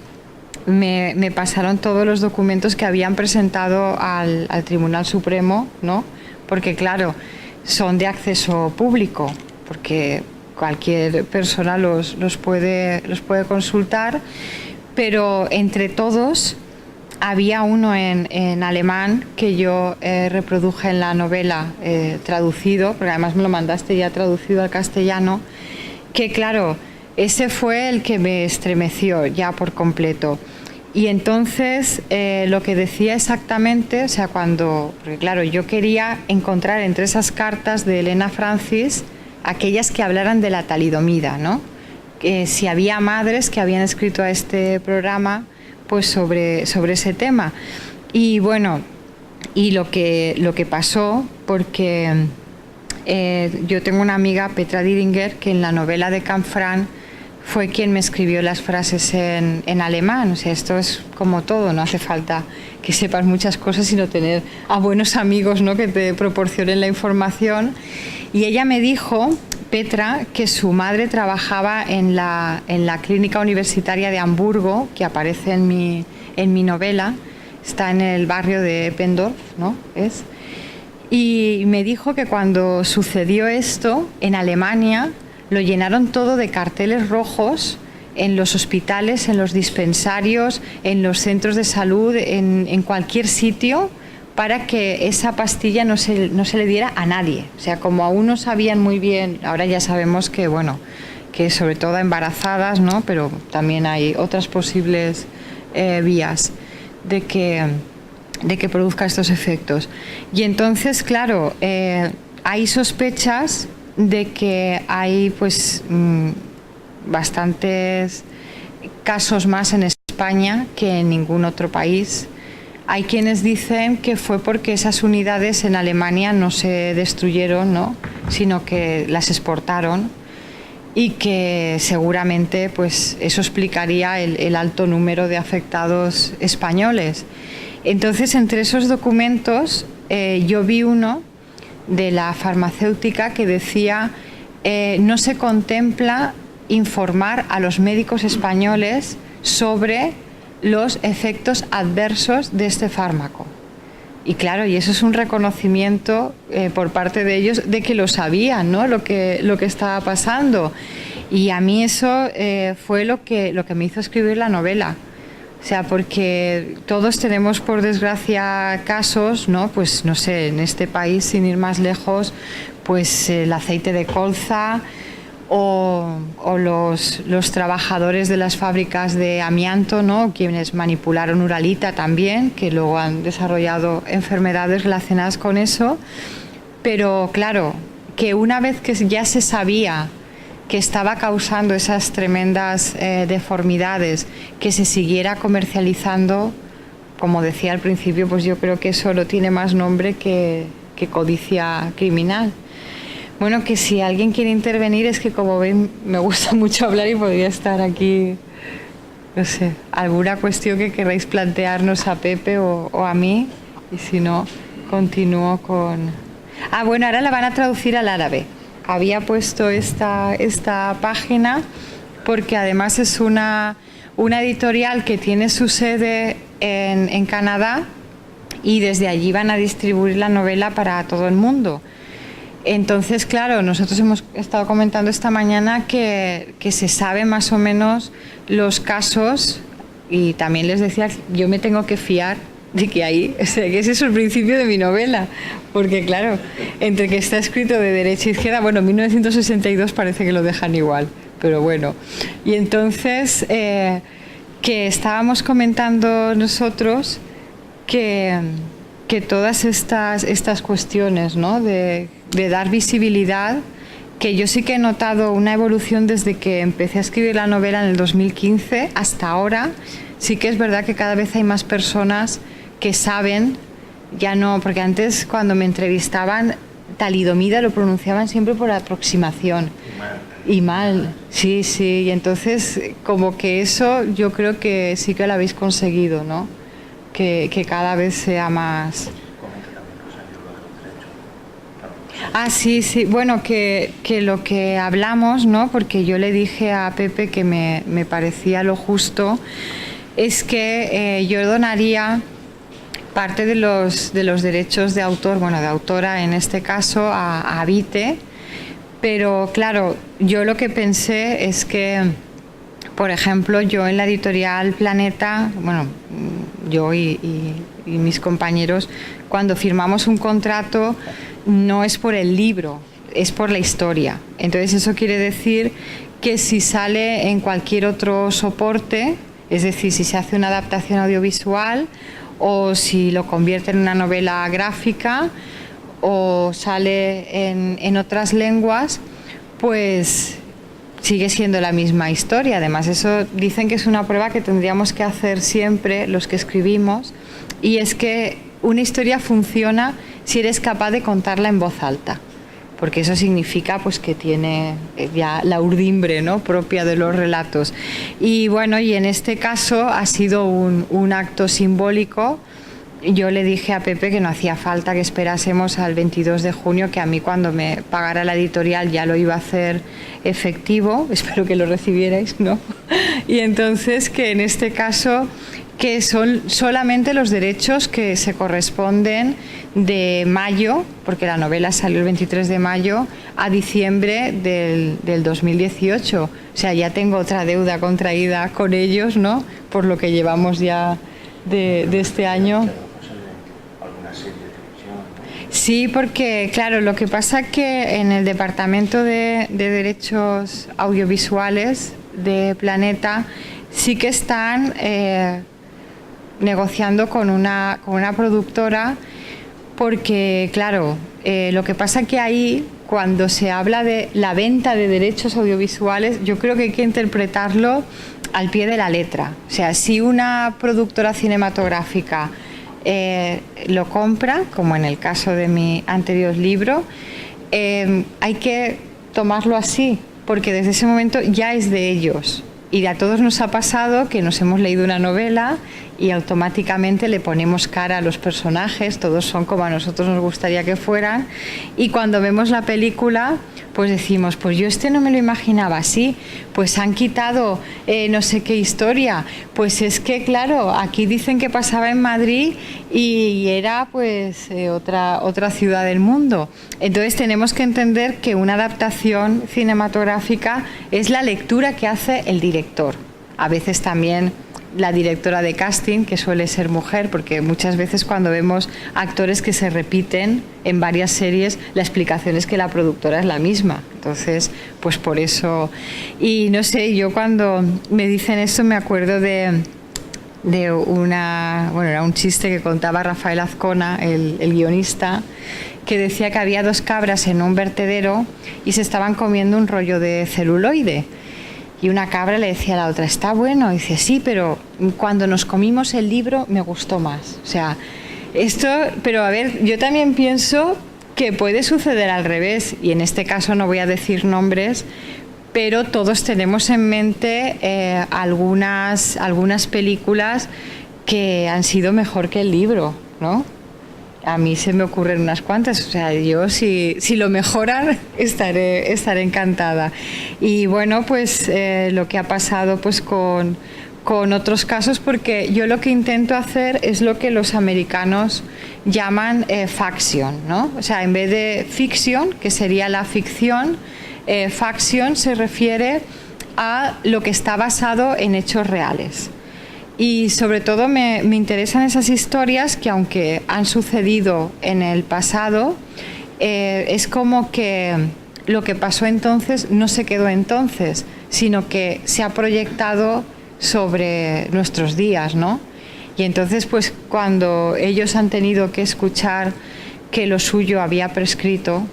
me pasaron todos los documentos que habían presentado al Tribunal Supremo, ¿no? Porque, claro, son de acceso público, porque cualquier persona los puede consultar, pero entre todos había uno en alemán que yo reproduje en la novela, traducido, porque además me lo mandaste ya traducido al castellano, que claro, ese fue el que me estremeció ya por completo. Y entonces lo que decía exactamente, o sea, porque claro, yo quería encontrar entre esas cartas de Elena Francis aquellas que hablaran de la talidomida, ¿no? Si había madres que habían escrito a este programa pues sobre ese tema. Y bueno, y lo que pasó, porque yo tengo una amiga, Petra Diringer, que en la novela de Canfrán fue quien me escribió las frases en alemán. O sea, esto es como todo, no hace falta que sepas muchas cosas, sino tener a buenos amigos, ¿no?, que te proporcionen la información. Y ella me dijo, Petra, que su madre trabajaba en la clínica universitaria de Hamburgo, que aparece en mi novela, está en el barrio de Eppendorf, ¿no? Y me dijo que cuando sucedió esto, en Alemania lo llenaron todo de carteles rojos en los hospitales, en los dispensarios, en los centros de salud, en cualquier sitio, para que esa pastilla no se le diera a nadie. O sea, como aún no sabían muy bien, ahora ya sabemos que, bueno, que sobre todo a embarazadas, ¿no?, pero también hay otras posibles vías de que produzca estos efectos. Y entonces, claro, hay sospechas de que hay pues bastantes casos más en España que en ningún otro país. Hay quienes dicen que fue porque esas unidades en Alemania no se destruyeron, ¿no?, sino que las exportaron, y que seguramente pues eso explicaría el alto número de afectados españoles. Entonces, entre esos documentos yo vi uno de la farmacéutica que decía no se contempla informar a los médicos españoles sobre los efectos adversos de este fármaco. Y claro, y eso es un reconocimiento por parte de ellos de que lo sabían, ¿no? Lo que estaba pasando. Y a mí eso fue lo que me hizo escribir la novela. O sea, porque todos tenemos, por desgracia, casos, ¿no? Pues no sé, en este país, sin ir más lejos, pues el aceite de colza o los trabajadores de las fábricas de amianto, ¿no? Quienes manipularon uralita también, que luego han desarrollado enfermedades relacionadas con eso. Pero claro, que una vez que ya se sabía que estaba causando esas tremendas deformidades, que se siguiera comercializando, como decía al principio, pues yo creo que eso no tiene más nombre que codicia criminal. Bueno, que si alguien quiere intervenir, es que como ven me gusta mucho hablar y podría estar aquí, no sé, alguna cuestión que queráis plantearnos a Pepe o a mí, y si no, continúo con... Ah, bueno, ahora la van a traducir al árabe. Había puesto esta página porque además es una editorial que tiene su sede en Canadá y desde allí van a distribuir la novela para todo el mundo. Entonces, claro, nosotros hemos estado comentando esta mañana que se sabe más o menos los casos y también les decía, yo me tengo que fiar de que ahí, o sea, que ese es el principio de mi novela, porque claro, entre que está escrito de derecha a izquierda, bueno, 1962 parece que lo dejan igual, pero bueno. Y entonces, que estábamos comentando nosotros que todas estas cuestiones, ¿no? de dar visibilidad, que yo sí que he notado una evolución desde que empecé a escribir la novela en el 2015 hasta ahora. Sí que es verdad que cada vez hay más personas que saben, ya no, porque antes cuando me entrevistaban talidomida lo pronunciaban siempre por aproximación. Y mal, sí, y entonces como que eso yo creo que sí que lo habéis conseguido, ¿no? Que cada vez sea más... Ah, sí, bueno, que lo que hablamos, ¿no? Porque yo le dije a Pepe que me parecía lo justo, es que yo donaría parte de los derechos de autor, bueno, de autora en este caso, a Vite, pero claro, yo lo que pensé es que, por ejemplo, yo en la editorial Planeta, bueno, yo y mis compañeros, cuando firmamos un contrato no es por el libro, es por la historia. Entonces eso quiere decir que si sale en cualquier otro soporte, es decir, si se hace una adaptación audiovisual o si lo convierte en una novela gráfica o sale en otras lenguas, pues sigue siendo la misma historia. Además, eso dicen que es una prueba que tendríamos que hacer siempre los que escribimos, y es que una historia funciona si eres capaz de contarla en voz alta, porque eso significa pues que tiene ya la urdimbre, ¿no? propia de los relatos. Y bueno, y en este caso ha sido un acto simbólico. Yo le dije a Pepe que no hacía falta que esperásemos al 22 de junio, que a mí cuando me pagara la editorial ya lo iba a hacer efectivo, espero que lo recibierais, ¿no? Y entonces que en este caso que son solamente los derechos que se corresponden de mayo, porque la novela salió el 23 de mayo, a diciembre del 2018. O sea, ya tengo otra deuda contraída con ellos, ¿no? Por lo que llevamos ya de este año. Sí, porque claro, lo que pasa es que en el Departamento de Derechos Audiovisuales de Planeta sí que están negociando con una productora, porque claro, lo que pasa es que ahí, cuando se habla de la venta de derechos audiovisuales, yo creo que hay que interpretarlo al pie de la letra. O sea, si una productora cinematográfica lo compra, como en el caso de mi anterior libro, hay que tomarlo así, porque desde ese momento ya es de ellos. Y a todos nos ha pasado que nos hemos leído una novela y automáticamente le ponemos cara a los personajes, todos son como a nosotros nos gustaría que fueran, y cuando vemos la película pues decimos, pues yo no me lo imaginaba así, pues han quitado no sé qué historia, pues es que claro, aquí dicen que pasaba en Madrid y era pues otra ciudad del mundo. Entonces tenemos que entender que una adaptación cinematográfica es la lectura que hace el director, a veces también la directora de casting, que suele ser mujer, porque muchas veces cuando vemos actores que se repiten en varias series, la explicación es que la productora es la misma. Entonces, pues por eso. Y no sé, yo cuando me dicen esto me acuerdo de era un chiste que contaba Rafael Azcona, el guionista, que decía que había 2 cabras en un vertedero y se estaban comiendo un rollo de celuloide. Y una cabra le decía a la otra, está bueno. Y dice, sí, pero cuando nos comimos el libro me gustó más. O sea, pero a ver, yo también pienso que puede suceder al revés. Y en este caso no voy a decir nombres, pero todos tenemos en mente algunas películas que han sido mejor que el libro, ¿no? A mí se me ocurren unas cuantas, o sea, yo si lo mejoran estaré encantada. Y bueno, pues lo que ha pasado pues con otros casos, porque yo lo que intento hacer es lo que los americanos llaman faction, ¿no? O sea, en vez de fiction, que sería la ficción, faction se refiere a lo que está basado en hechos reales. Y sobre todo me interesan esas historias que, aunque han sucedido en el pasado, es como que lo que pasó entonces no se quedó entonces, sino que se ha proyectado sobre nuestros días, ¿no? Y entonces, pues cuando ellos han tenido que escuchar que lo suyo había prescrito,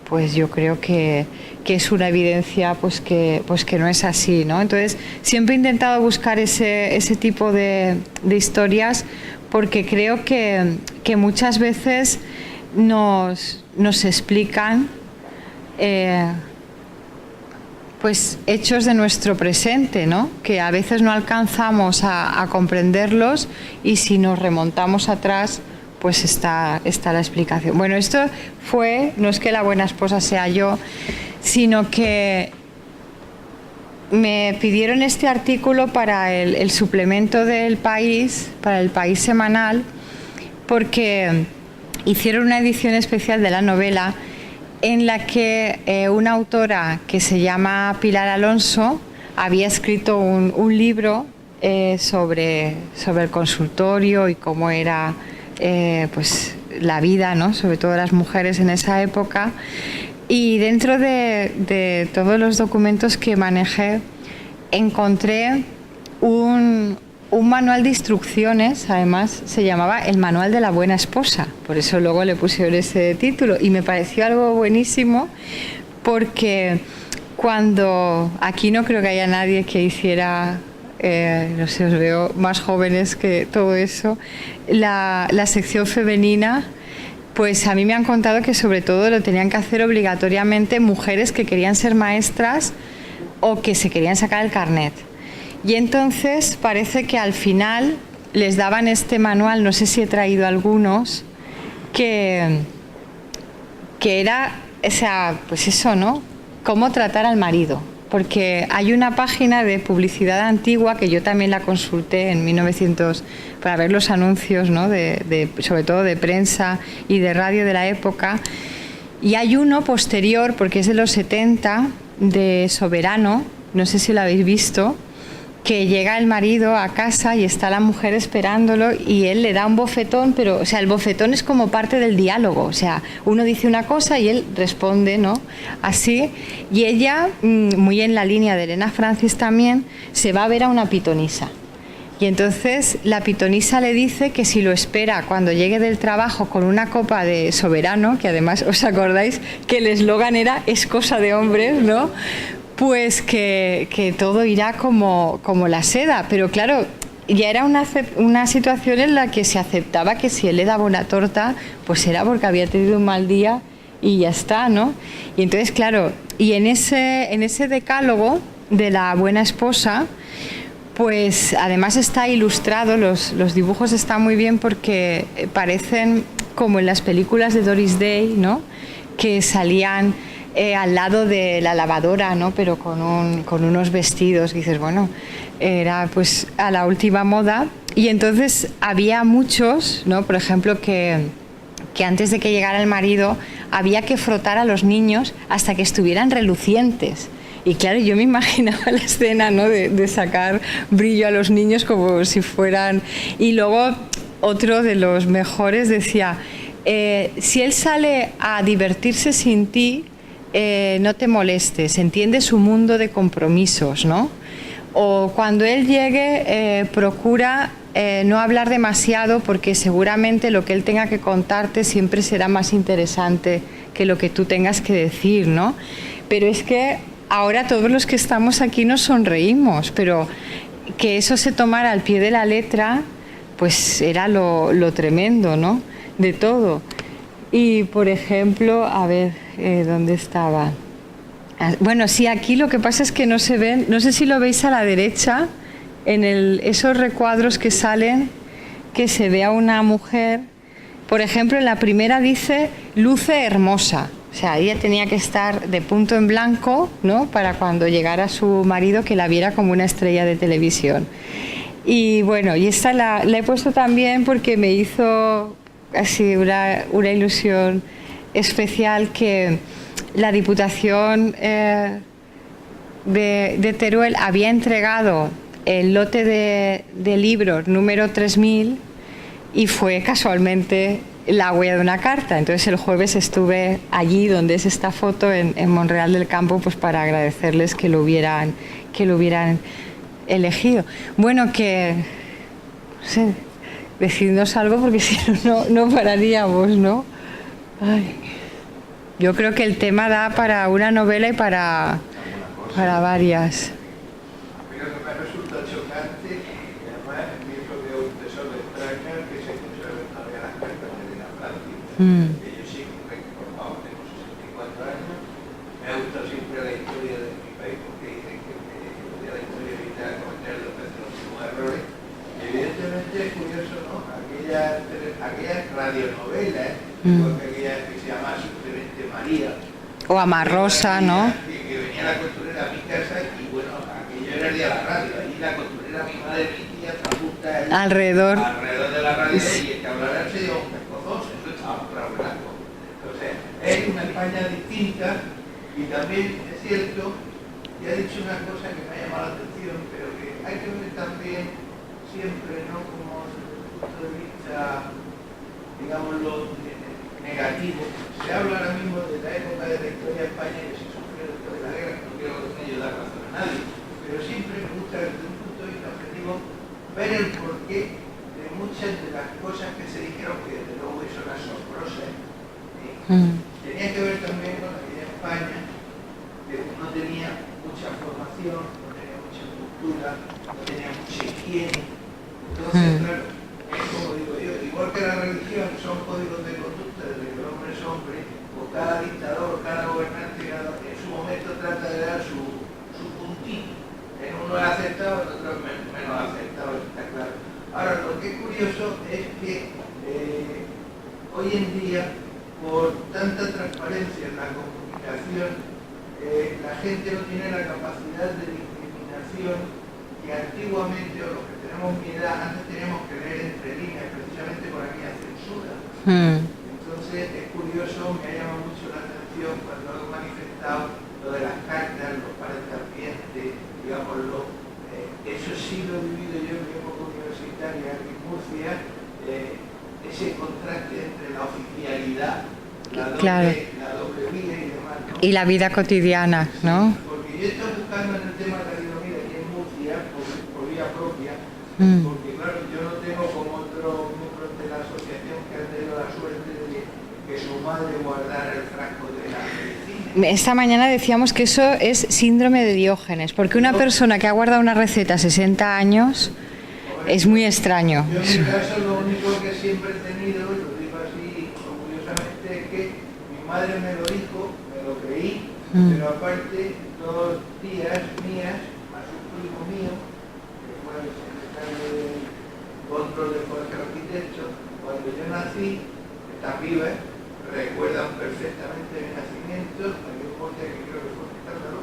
pues yo creo que es una evidencia pues que no es así, ¿no? Entonces siempre he intentado buscar ese tipo de historias, porque creo que muchas veces nos explican pues hechos de nuestro presente, ¿no? Que a veces no alcanzamos a comprenderlos, y si nos remontamos atrás pues está la explicación. Bueno, esto no es que La buena esposa sea yo, sino que me pidieron este artículo para el suplemento del País, para el País semanal, porque hicieron una edición especial de la novela en la que una autora que se llama Pilar Alonso había escrito un libro sobre el consultorio y cómo era pues la vida, ¿no? Sobre todo las mujeres en esa época. Y dentro de todos los documentos que manejé encontré un manual de instrucciones, además se llamaba El Manual de la Buena Esposa, por eso luego le pusieron ese título, y me pareció algo buenísimo, porque cuando aquí no creo que haya nadie que hiciera, no sé, os veo más jóvenes que todo eso, la sección femenina. Pues a mí me han contado que sobre todo lo tenían que hacer obligatoriamente mujeres que querían ser maestras o que se querían sacar el carnet. Y entonces parece que al final les daban este manual, no sé si he traído algunos, que era, o sea, pues eso, ¿no? Cómo tratar al marido. Porque hay una página de publicidad antigua que yo también la consulté en 1900 para ver los anuncios, ¿no? Sobre todo de prensa y de radio de la época, y hay uno posterior, porque es de los 70, de Soberano, no sé si lo habéis visto, que llega el marido a casa y está la mujer esperándolo y él le da un bofetón, pero, o sea, el bofetón es como parte del diálogo, o sea, uno dice una cosa y él responde, ¿no? Así, y ella, muy en la línea de Elena Francis también, se va a ver a una pitonisa. Y entonces la pitonisa le dice que si lo espera cuando llegue del trabajo con una copa de Soberano, que además os acordáis que el eslogan era "es cosa de hombres", ¿no? Pues que todo irá como la seda. Pero claro, ya era una situación en la que se aceptaba que si él le daba una torta, pues era porque había tenido un mal día y ya está, ¿no? Y entonces, claro, y en ese decálogo de la buena esposa, Pues además está ilustrado, los dibujos están muy bien porque parecen como en las películas de Doris Day, ¿no? Que salían al lado de la lavadora, ¿no? Pero con unos vestidos, y dices, bueno, era pues a la última moda. Y entonces había muchos, ¿no? Por ejemplo, que antes de que llegara el marido había que frotar a los niños hasta que estuvieran relucientes. Y claro, yo me imaginaba la escena, ¿no? de sacar brillo a los niños como si fueran... Y luego otro de los mejores decía, si él sale a divertirse sin ti, no te molestes, entiende su mundo de compromisos, ¿no? O cuando él llegue, procura no hablar demasiado porque seguramente lo que él tenga que contarte siempre será más interesante que lo que tú tengas que decir, ¿no? Pero es que ahora todos los que estamos aquí nos sonreímos, pero que eso se tomara al pie de la letra, pues era lo tremendo, ¿no? De todo. Y, por ejemplo, a ver, ¿dónde estaba? Bueno, sí, aquí lo que pasa es que no se ven, no sé si lo veis a la derecha, en esos recuadros que salen, que se ve a una mujer, por ejemplo, en la primera dice, luce hermosa. O sea, ella tenía que estar de punto en blanco, ¿no? Para cuando llegara su marido que la viera como una estrella de televisión. Y bueno, y esta la he puesto también porque me hizo así una ilusión especial que la Diputación de Teruel había entregado el lote de libros número 3000 y fue casualmente la huella de una carta. Entonces el jueves estuve allí donde es esta foto en Monreal del Campo, pues para agradecerles que lo hubieran elegido. Bueno, que no sé, decidnos algo porque si no pararíamos, ¿no? Ay, yo creo que el tema da para una novela y para varias. Pero lo que me resulta chocante, y además pienso que es un tesoro extraño que se conserva todavía las cartas de la Francia. Yo sí, recordado, tengo 64 años, me ha gustado siempre la historia de mi país porque dicen que la historia evita cometer los últimos errores. Y evidentemente es curioso, ¿no? Aquellas radionovelas, aquella que se llama Simplemente María. O Amarrosa, ¿no? Que venía la costurera a mi casa y bueno, aquello era el día de la radio. Allí la costurera, mi madre, mi tía, trabuta alrededor de la radio y el que hablara se dio un pescozón, eso estaba para blanco. Entonces, es una España distinta y también es cierto que ha dicho una cosa que me ha llamado la atención, pero que hay que ver también siempre, ¿no? Como desde el punto de vista, digámoslo, negativo. Se habla ahora mismo de la época de la historia de España que se sufrió después de la guerra, no quiero con ello dar razón a nadie, pero siempre me gusta desde un punto de vista objetivo ver el porqué de muchas de las cosas que se dijeron, que desde luego son asombrosas. Tenía que ver también con aquella España que no tenía mucha formación, no tenía mucha cultura, no tenía mucha higiene. Entonces, claro, es como digo yo, igual que la religión son códigos de conducta desde que el hombre es hombre, o cada dictador, cada gobernante en su momento trata de dar su puntito. En uno es aceptado, en otro es menos aceptado, está claro. Ahora, lo que es curioso es que hoy en día, por tanta transparencia en la comunicación, la gente no tiene la capacidad de discriminación que antiguamente, o los que tenemos mi edad, antes teníamos que leer entre líneas, precisamente por aquella censura. Entonces es curioso, me ha llamado mucho la atención cuando he manifestado lo de las cartas, los pares de ambiente, digámoslo. Eso sí lo he vivido yo en mi época universitaria en Murcia, ese contraste entre la oficialidad, la doble vida y demás, ¿no? Y la vida cotidiana, ¿no? Porque yo estoy buscando en el tema de la vida aquí en Murcia, por vía propia, porque claro, yo no tengo como otros miembros de la asociación que han tenido la suerte de que su madre guardara el frasco de la medicina. Esta mañana decíamos que eso es síndrome de Diógenes, porque una persona que ha guardado una receta 60 años es muy extraño. Yo en mi caso lo único que siempre he tenido, y lo digo así orgullosamente, es que mi madre me lo dijo, me lo creí, pero aparte 2 tías mías, más un primo mío, que fue fue el secretario de Control del Colegio de Arquitectos, cuando yo nací, están vivas, recuerdan perfectamente mi nacimiento, hay un corte que creo que fue un escándalo,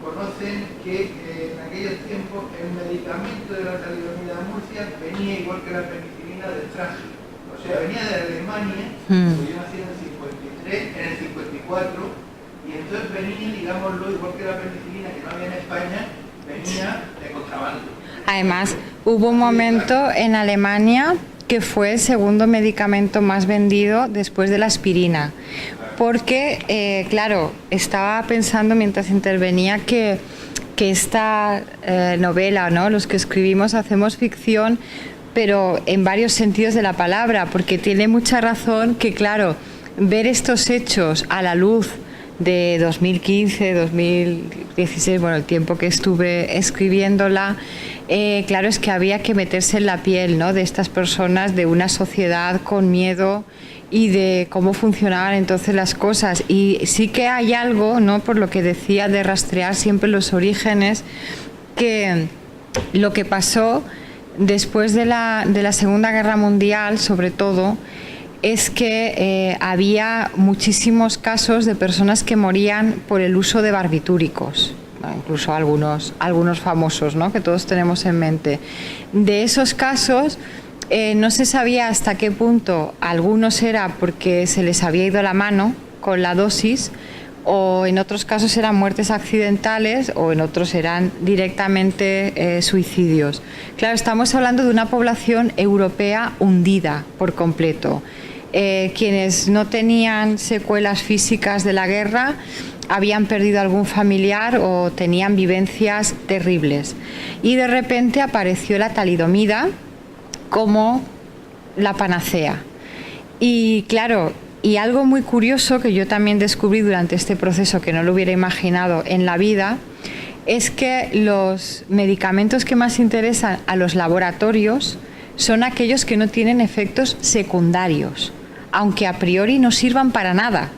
conocen que en aquellos tiempos el medicamento de la talidomida de Murcia venía igual que la penicilina de extranjero. O sea, venía de Alemania, pues yo nací en el 53, en el 54, y entonces venía, digámoslo, igual que la penicilina que no había en España, venía de contrabando. Además, hubo un momento en Alemania que fue el segundo medicamento más vendido después de la aspirina. Porque, claro, estaba pensando mientras intervenía que esta novela, ¿no? Los que escribimos hacemos ficción, pero en varios sentidos de la palabra, porque tiene mucha razón que, claro, ver estos hechos a la luz de 2015, 2016, bueno, el tiempo que estuve escribiéndola, claro, es que había que meterse en la piel, ¿no?, de estas personas, de una sociedad con miedo y de cómo funcionaban entonces las cosas. Y sí que hay algo, ¿no?, por lo que decía, de rastrear siempre los orígenes, que lo que pasó después de la Segunda Guerra Mundial, sobre todo, es que había muchísimos casos de personas que morían por el uso de barbitúricos, incluso algunos famosos, ¿no?, que todos tenemos en mente. De esos casos no se sabía hasta qué punto algunos era porque se les había ido la mano con la dosis, o en otros casos eran muertes accidentales, o en otros eran directamente suicidios. Claro, estamos hablando de una población europea hundida por completo. Quienes no tenían secuelas físicas de la guerra habían perdido algún familiar o tenían vivencias terribles. Y de repente apareció la talidomida como la panacea. Y claro, y algo muy curioso que yo también descubrí durante este proceso, que no lo hubiera imaginado en la vida, es que los medicamentos que más interesan a los laboratorios son aquellos que no tienen efectos secundarios, aunque a priori no sirvan para nada.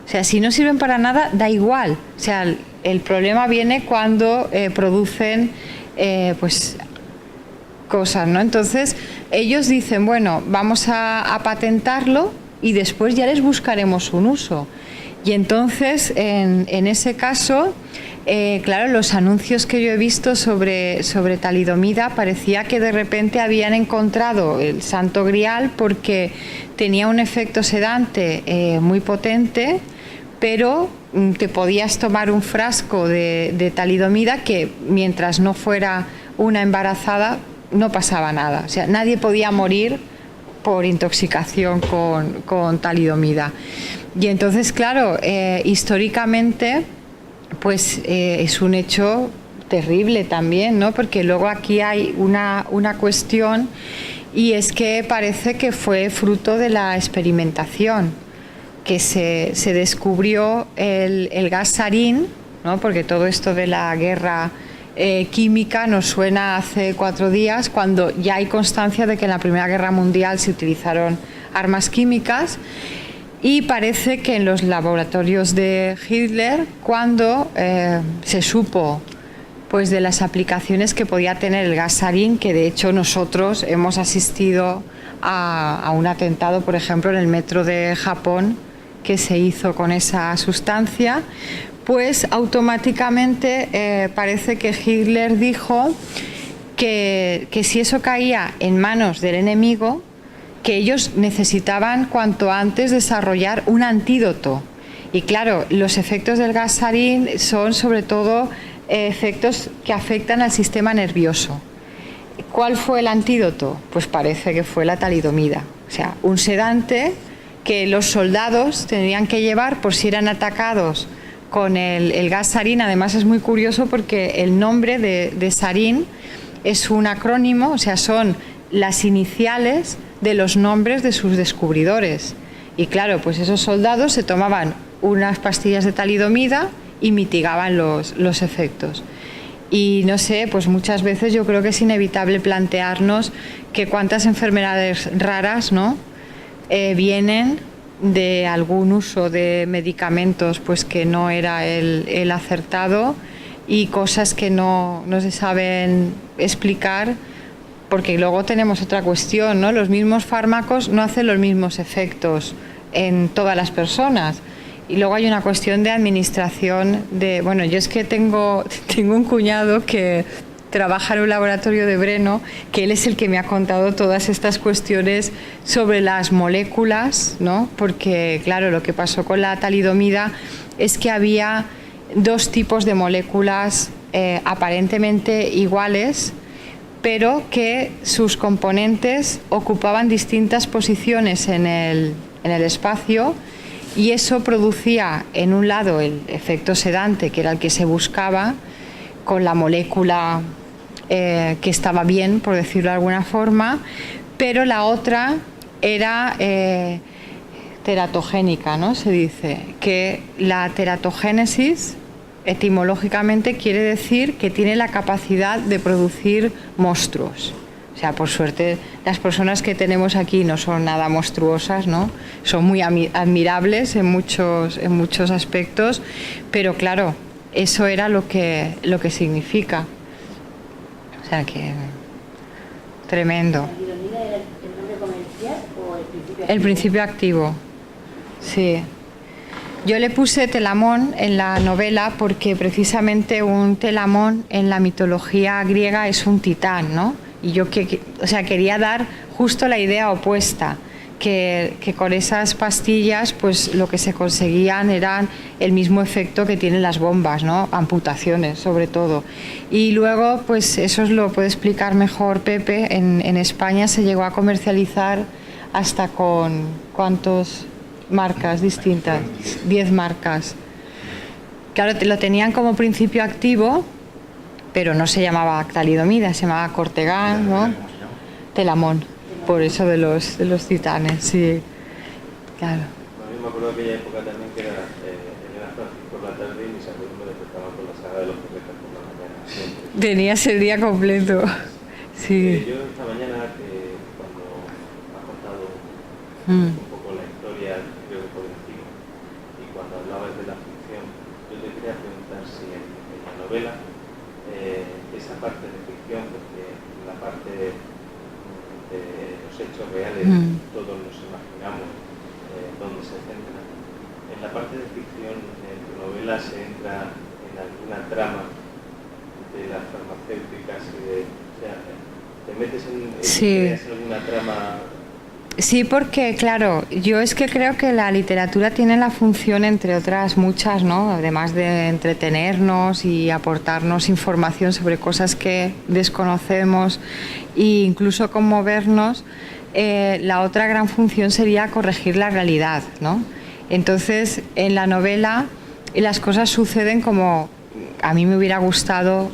O sea, si no sirven para nada, da igual. O sea, el problema viene cuando producen pues cosas, ¿no? Entonces, ellos dicen, bueno, vamos a patentarlo y después ya les buscaremos un uso. Y entonces, en ese caso, claro, los anuncios que yo he visto sobre talidomida, parecía que de repente habían encontrado el santo grial, porque tenía un efecto sedante muy potente, pero te podías tomar un frasco de talidomida que, mientras no fuera una embarazada, no pasaba nada. O sea, nadie podía morir por intoxicación con talidomida. Y entonces, claro, históricamente, pues es un hecho terrible también, ¿no? Porque luego aquí hay una cuestión, y es que parece que fue fruto de la experimentación, que se descubrió el gas sarín, ¿no? Porque todo esto de la guerra química nos suena hace 4 días, cuando ya hay constancia de que en la Primera Guerra Mundial se utilizaron armas químicas. Y parece que en los laboratorios de Hitler, cuando se supo pues de las aplicaciones que podía tener el gas sarín, que de hecho nosotros hemos asistido a un atentado, por ejemplo, en el metro de Japón, que se hizo con esa sustancia, pues automáticamente parece que Hitler dijo que si eso caía en manos del enemigo, que ellos necesitaban cuanto antes desarrollar un antídoto. Y claro, los efectos del gas sarín son sobre todo efectos que afectan al sistema nervioso. ¿Cuál fue el antídoto? Pues parece que fue la talidomida, o sea, un sedante que los soldados tendrían que llevar por si eran atacados con el gas sarín. Además es muy curioso porque el nombre de sarín es un acrónimo, o sea, son las iniciales de los nombres de sus descubridores. Y claro, pues esos soldados se tomaban unas pastillas de talidomida y mitigaban los efectos. Y no sé, pues muchas veces yo creo que es inevitable plantearnos que cuántas enfermedades raras, ¿no?, vienen de algún uso de medicamentos pues que no era el acertado, y cosas que no se saben explicar, porque luego tenemos otra cuestión, ¿no? Los mismos fármacos no hacen los mismos efectos en todas las personas. Y luego hay una cuestión de administración de... Bueno, yo es que tengo un cuñado que trabaja en un laboratorio de Breno, que él es el que me ha contado todas estas cuestiones sobre las moléculas, ¿no? Porque, claro, lo que pasó con la talidomida es que había dos tipos de moléculas aparentemente iguales, pero que sus componentes ocupaban distintas posiciones en el espacio, y eso producía, en un lado, el efecto sedante, que era el que se buscaba, con la molécula que estaba bien, por decirlo de alguna forma, pero la otra era teratogénica, ¿no? Se dice que la teratogénesis etimológicamente quiere decir que tiene la capacidad de producir monstruos. O sea, por suerte, las personas que tenemos aquí no son nada monstruosas, ¿no? Son muy admirables en muchos aspectos, pero claro, eso era lo que significa. O sea que tremendo. ¿La talidomida era el nombre comercial o el principio activo? El principio activo, sí. Yo le puse Telamón en la novela porque precisamente un Telamón en la mitología griega es un titán, ¿no? Y yo quería dar justo la idea opuesta, que con esas pastillas pues lo que se conseguían eran el mismo efecto que tienen las bombas, ¿no? Amputaciones sobre todo. Y luego pues eso lo puede explicar mejor Pepe. En España se llegó a comercializar hasta con ¿cuántas marcas distintas? 10 marcas. Claro, lo tenían como principio activo, pero no se llamaba talidomida, se llamaba Cortegán, ¿no? Telamón, por eso de los titanes, sí, claro. A mí me acuerdo de aquella época también que era Francis por la tarde y mis abuelos me despertaban con la saga de los profetas por la mañana. Siempre. Tenías el día completo, sí. Yo esta mañana, cuando me has contado un poco la historia, creo que por encima, y cuando hablabas de la ficción, yo te quería preguntar si en la novela esa parte de ficción, porque la parte de los hechos reales todos nos imaginamos dónde se centra. En la parte de ficción, en tu novela se entra en alguna trama de las farmacéuticas o sea, te metes en alguna trama. Sí, porque claro, yo es que creo que la literatura tiene la función, entre otras muchas, ¿no? Además de entretenernos y aportarnos información sobre cosas que desconocemos e incluso conmovernos, la otra gran función sería corregir la realidad, ¿no? Entonces, en la novela las cosas suceden como a mí me hubiera gustado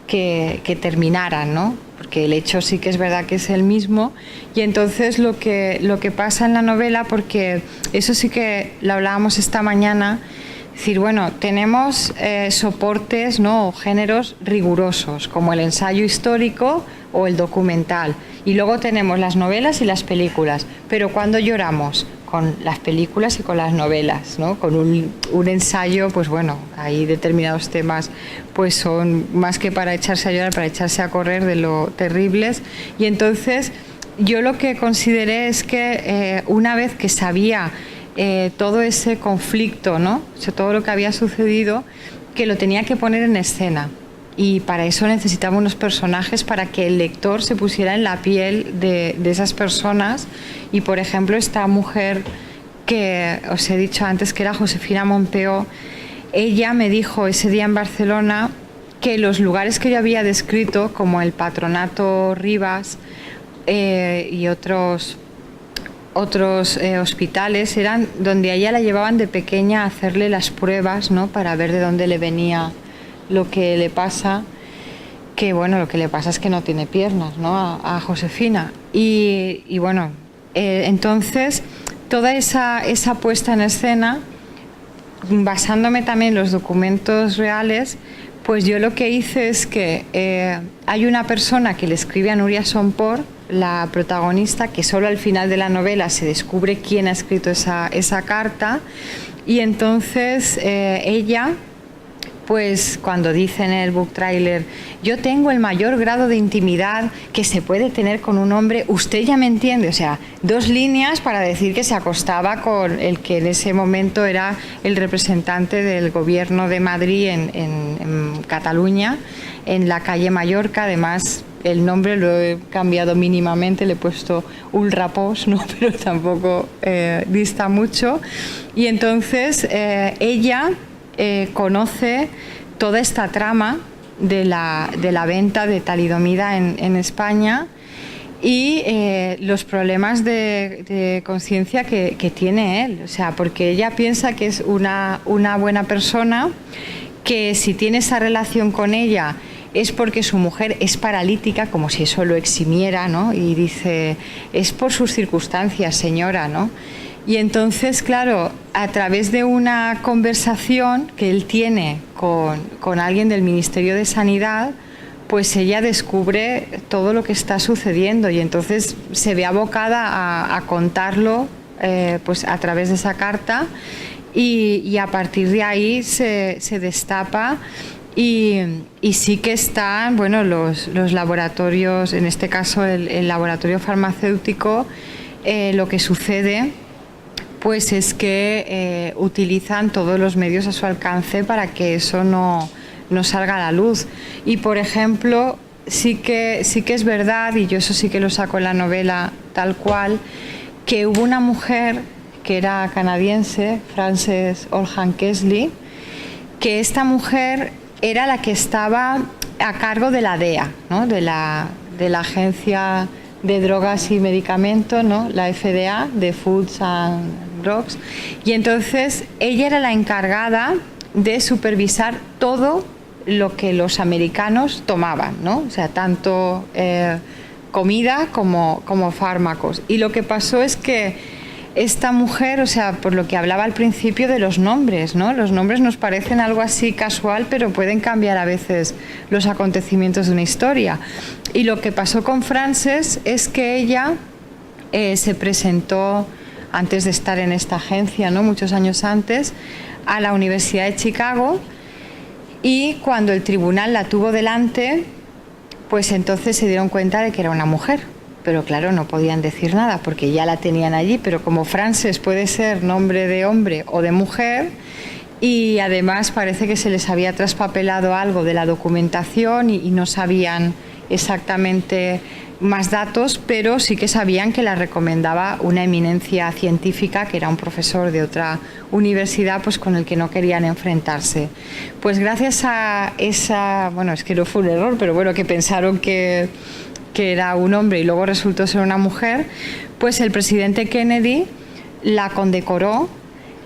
que terminaran, ¿no? Porque el hecho sí que es verdad que es el mismo, y entonces lo que pasa en la novela, porque eso sí que lo hablábamos esta mañana, es decir, bueno, tenemos soportes, ¿no? O géneros rigurosos, como el ensayo histórico o el documental, y luego tenemos las novelas y las películas, pero ¿cuándo lloramos? Con las películas y con las novelas, ¿no? Con un ensayo, pues bueno, hay determinados temas pues son más que para echarse a llorar, para echarse a correr de lo terribles. Y entonces yo lo que consideré es que una vez que sabía todo ese conflicto, ¿no? O sea, todo lo que había sucedido, que lo tenía que poner en escena. Y para eso necesitaba unos personajes para que el lector se pusiera en la piel de esas personas. Y por ejemplo, esta mujer que os he dicho antes, que era Josefina Montpeó, ella me dijo ese día en Barcelona que los lugares que yo había descrito, como el Patronato Rivas y otros hospitales, eran donde a ella la llevaban de pequeña a hacerle las pruebas, ¿no? Para ver de dónde le venía lo que le pasa, que bueno, lo que le pasa es que no tiene piernas, ¿no? A Josefina. Y bueno, entonces toda esa puesta en escena, basándome también en los documentos reales, pues yo lo que hice es que hay una persona que le escribe a Nuria Somport, la protagonista, que solo al final de la novela se descubre quién ha escrito esa carta, y entonces ella pues cuando dice en el book trailer, yo tengo el mayor grado de intimidad que se puede tener con un hombre, usted ya me entiende, o sea, 2 líneas para decir que se acostaba con el que en ese momento era el representante del gobierno de Madrid en Cataluña, en la calle Mallorca. Además, el nombre lo he cambiado mínimamente, le he puesto Ulrapós, ¿no? Pero tampoco dista mucho. Y entonces ella conoce toda esta trama de la venta de talidomida en España y los problemas de conciencia que tiene él. O sea, porque ella piensa que es una buena persona, que si tiene esa relación con ella es porque su mujer es paralítica, como si eso lo eximiera, ¿no? Y dice, es por sus circunstancias, señora, ¿no? Y entonces, claro, a través de una conversación que él tiene con alguien del Ministerio de Sanidad, pues ella descubre todo lo que está sucediendo y entonces se ve abocada a contarlo pues a través de esa carta y a partir de ahí se destapa. Y sí que están, bueno, los laboratorios, en este caso el laboratorio farmacéutico, lo que sucede pues es que utilizan todos los medios a su alcance para que eso no salga a la luz. Y por ejemplo, sí que es verdad, y yo eso sí que lo saco en la novela tal cual, que hubo una mujer que era canadiense, Frances Olhan Kessler, que esta mujer era la que estaba a cargo de la DEA, ¿no? de la Agencia de Drogas y Medicamentos, ¿no? La FDA, de Foods and Drugs, y entonces ella era la encargada de supervisar todo lo que los americanos tomaban, ¿no? O sea, tanto comida como fármacos. Y lo que pasó es que esta mujer, o sea, por lo que hablaba al principio de los nombres, ¿no? Los nombres nos parecen algo así casual, pero pueden cambiar a veces los acontecimientos de una historia. Y lo que pasó con Frances es que ella se presentó, antes de estar en esta agencia, ¿no? Muchos años antes, a la Universidad de Chicago, y cuando el tribunal la tuvo delante, pues entonces se dieron cuenta de que era una mujer. Pero claro, no podían decir nada porque ya la tenían allí, pero como Frances puede ser nombre de hombre o de mujer, y además parece que se les había traspapelado algo de la documentación y no sabían exactamente más datos, pero sí que sabían que la recomendaba una eminencia científica, que era un profesor de otra universidad, pues con el que no querían enfrentarse. Pues gracias a esa, bueno, es que no fue un error, pero bueno, que pensaron que era un hombre y luego resultó ser una mujer, pues el presidente Kennedy la condecoró,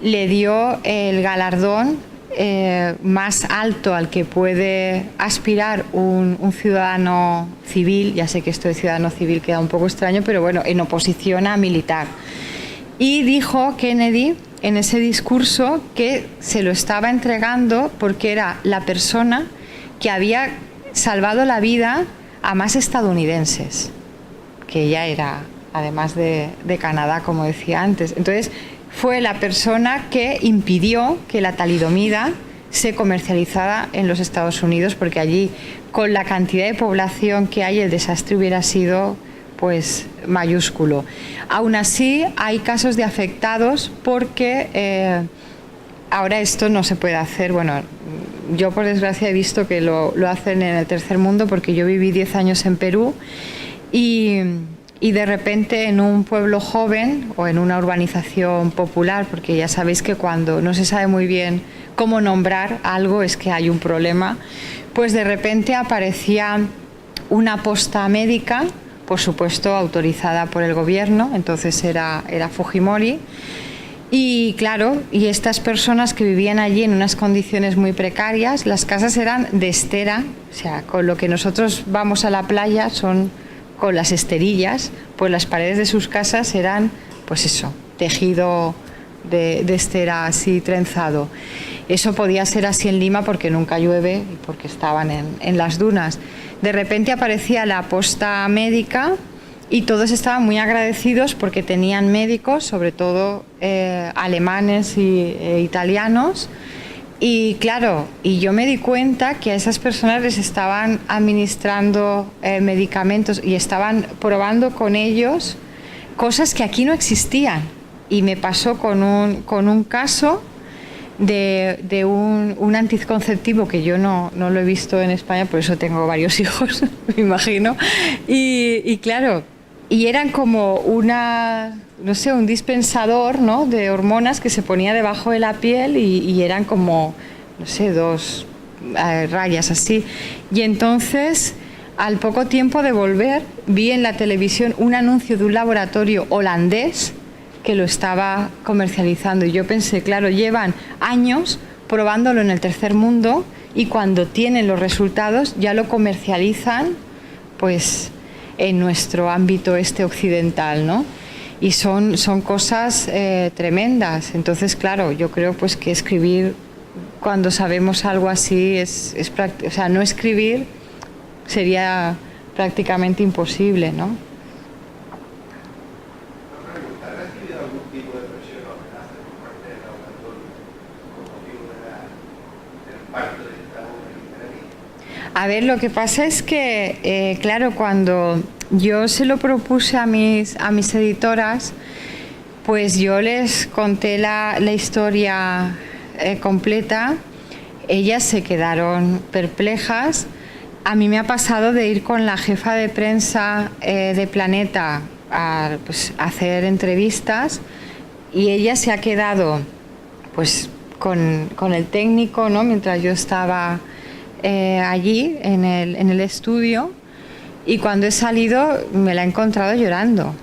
le dio el galardón más alto al que puede aspirar un ciudadano civil. Ya sé que esto de ciudadano civil queda un poco extraño, pero bueno, en oposición a militar. Y dijo Kennedy en ese discurso que se lo estaba entregando porque era la persona que había salvado la vida a más estadounidenses, que ella era, además de Canadá, como decía antes. Entonces, fue la persona que impidió que la talidomida se comercializara en los Estados Unidos, porque allí, con la cantidad de población que hay, el desastre hubiera sido pues mayúsculo. Aún así, hay casos de afectados porque ahora esto no se puede hacer. Bueno, yo por desgracia he visto que lo hacen en el tercer mundo, porque yo viví 10 años en Perú y de repente en un pueblo joven o en una urbanización popular, porque ya sabéis que cuando no se sabe muy bien cómo nombrar algo es que hay un problema, pues de repente aparecía una posta médica, por supuesto autorizada por el gobierno, entonces era Fujimori. Y claro, y estas personas que vivían allí en unas condiciones muy precarias, las casas eran de estera, o sea, con lo que nosotros vamos a la playa son con las esterillas, pues las paredes de sus casas eran, pues eso, tejido de estera así trenzado. Eso podía ser así en Lima porque nunca llueve y porque estaban en las dunas. De repente aparecía la posta médica y todos estaban muy agradecidos porque tenían médicos, sobre todo alemanes e italianos, Y claro, y yo me di cuenta que a esas personas les estaban administrando medicamentos y estaban probando con ellos cosas que aquí no existían. Y me pasó con un caso de un anticonceptivo que yo no lo he visto en España, por eso tengo varios hijos, me imagino. Y claro, y eran como un dispensador, ¿no?, de hormonas que se ponía debajo de la piel y eran como, no sé, 2 rayas así. Y entonces, al poco tiempo de volver, vi en la televisión un anuncio de un laboratorio holandés que lo estaba comercializando. Y yo pensé, claro, llevan años probándolo en el tercer mundo y cuando tienen los resultados ya lo comercializan, pues, en nuestro ámbito occidental, ¿no? Y son cosas tremendas. Entonces, claro, yo creo pues que escribir cuando sabemos algo así o sea, no escribir sería prácticamente imposible, ¿no? ¿Ha recibido algún tipo de presión o amenaza por parte del laboratorio con motivo del parto de esta obra literaria? A ver, lo que pasa es que, claro, cuando yo se lo propuse a mis editoras, pues yo les conté la historia completa, ellas se quedaron perplejas. A mí me ha pasado de ir con la jefa de prensa de Planeta a hacer entrevistas y ella se ha quedado pues con el técnico, ¿no?, mientras yo estaba allí en el estudio, y cuando he salido me la he encontrado llorando,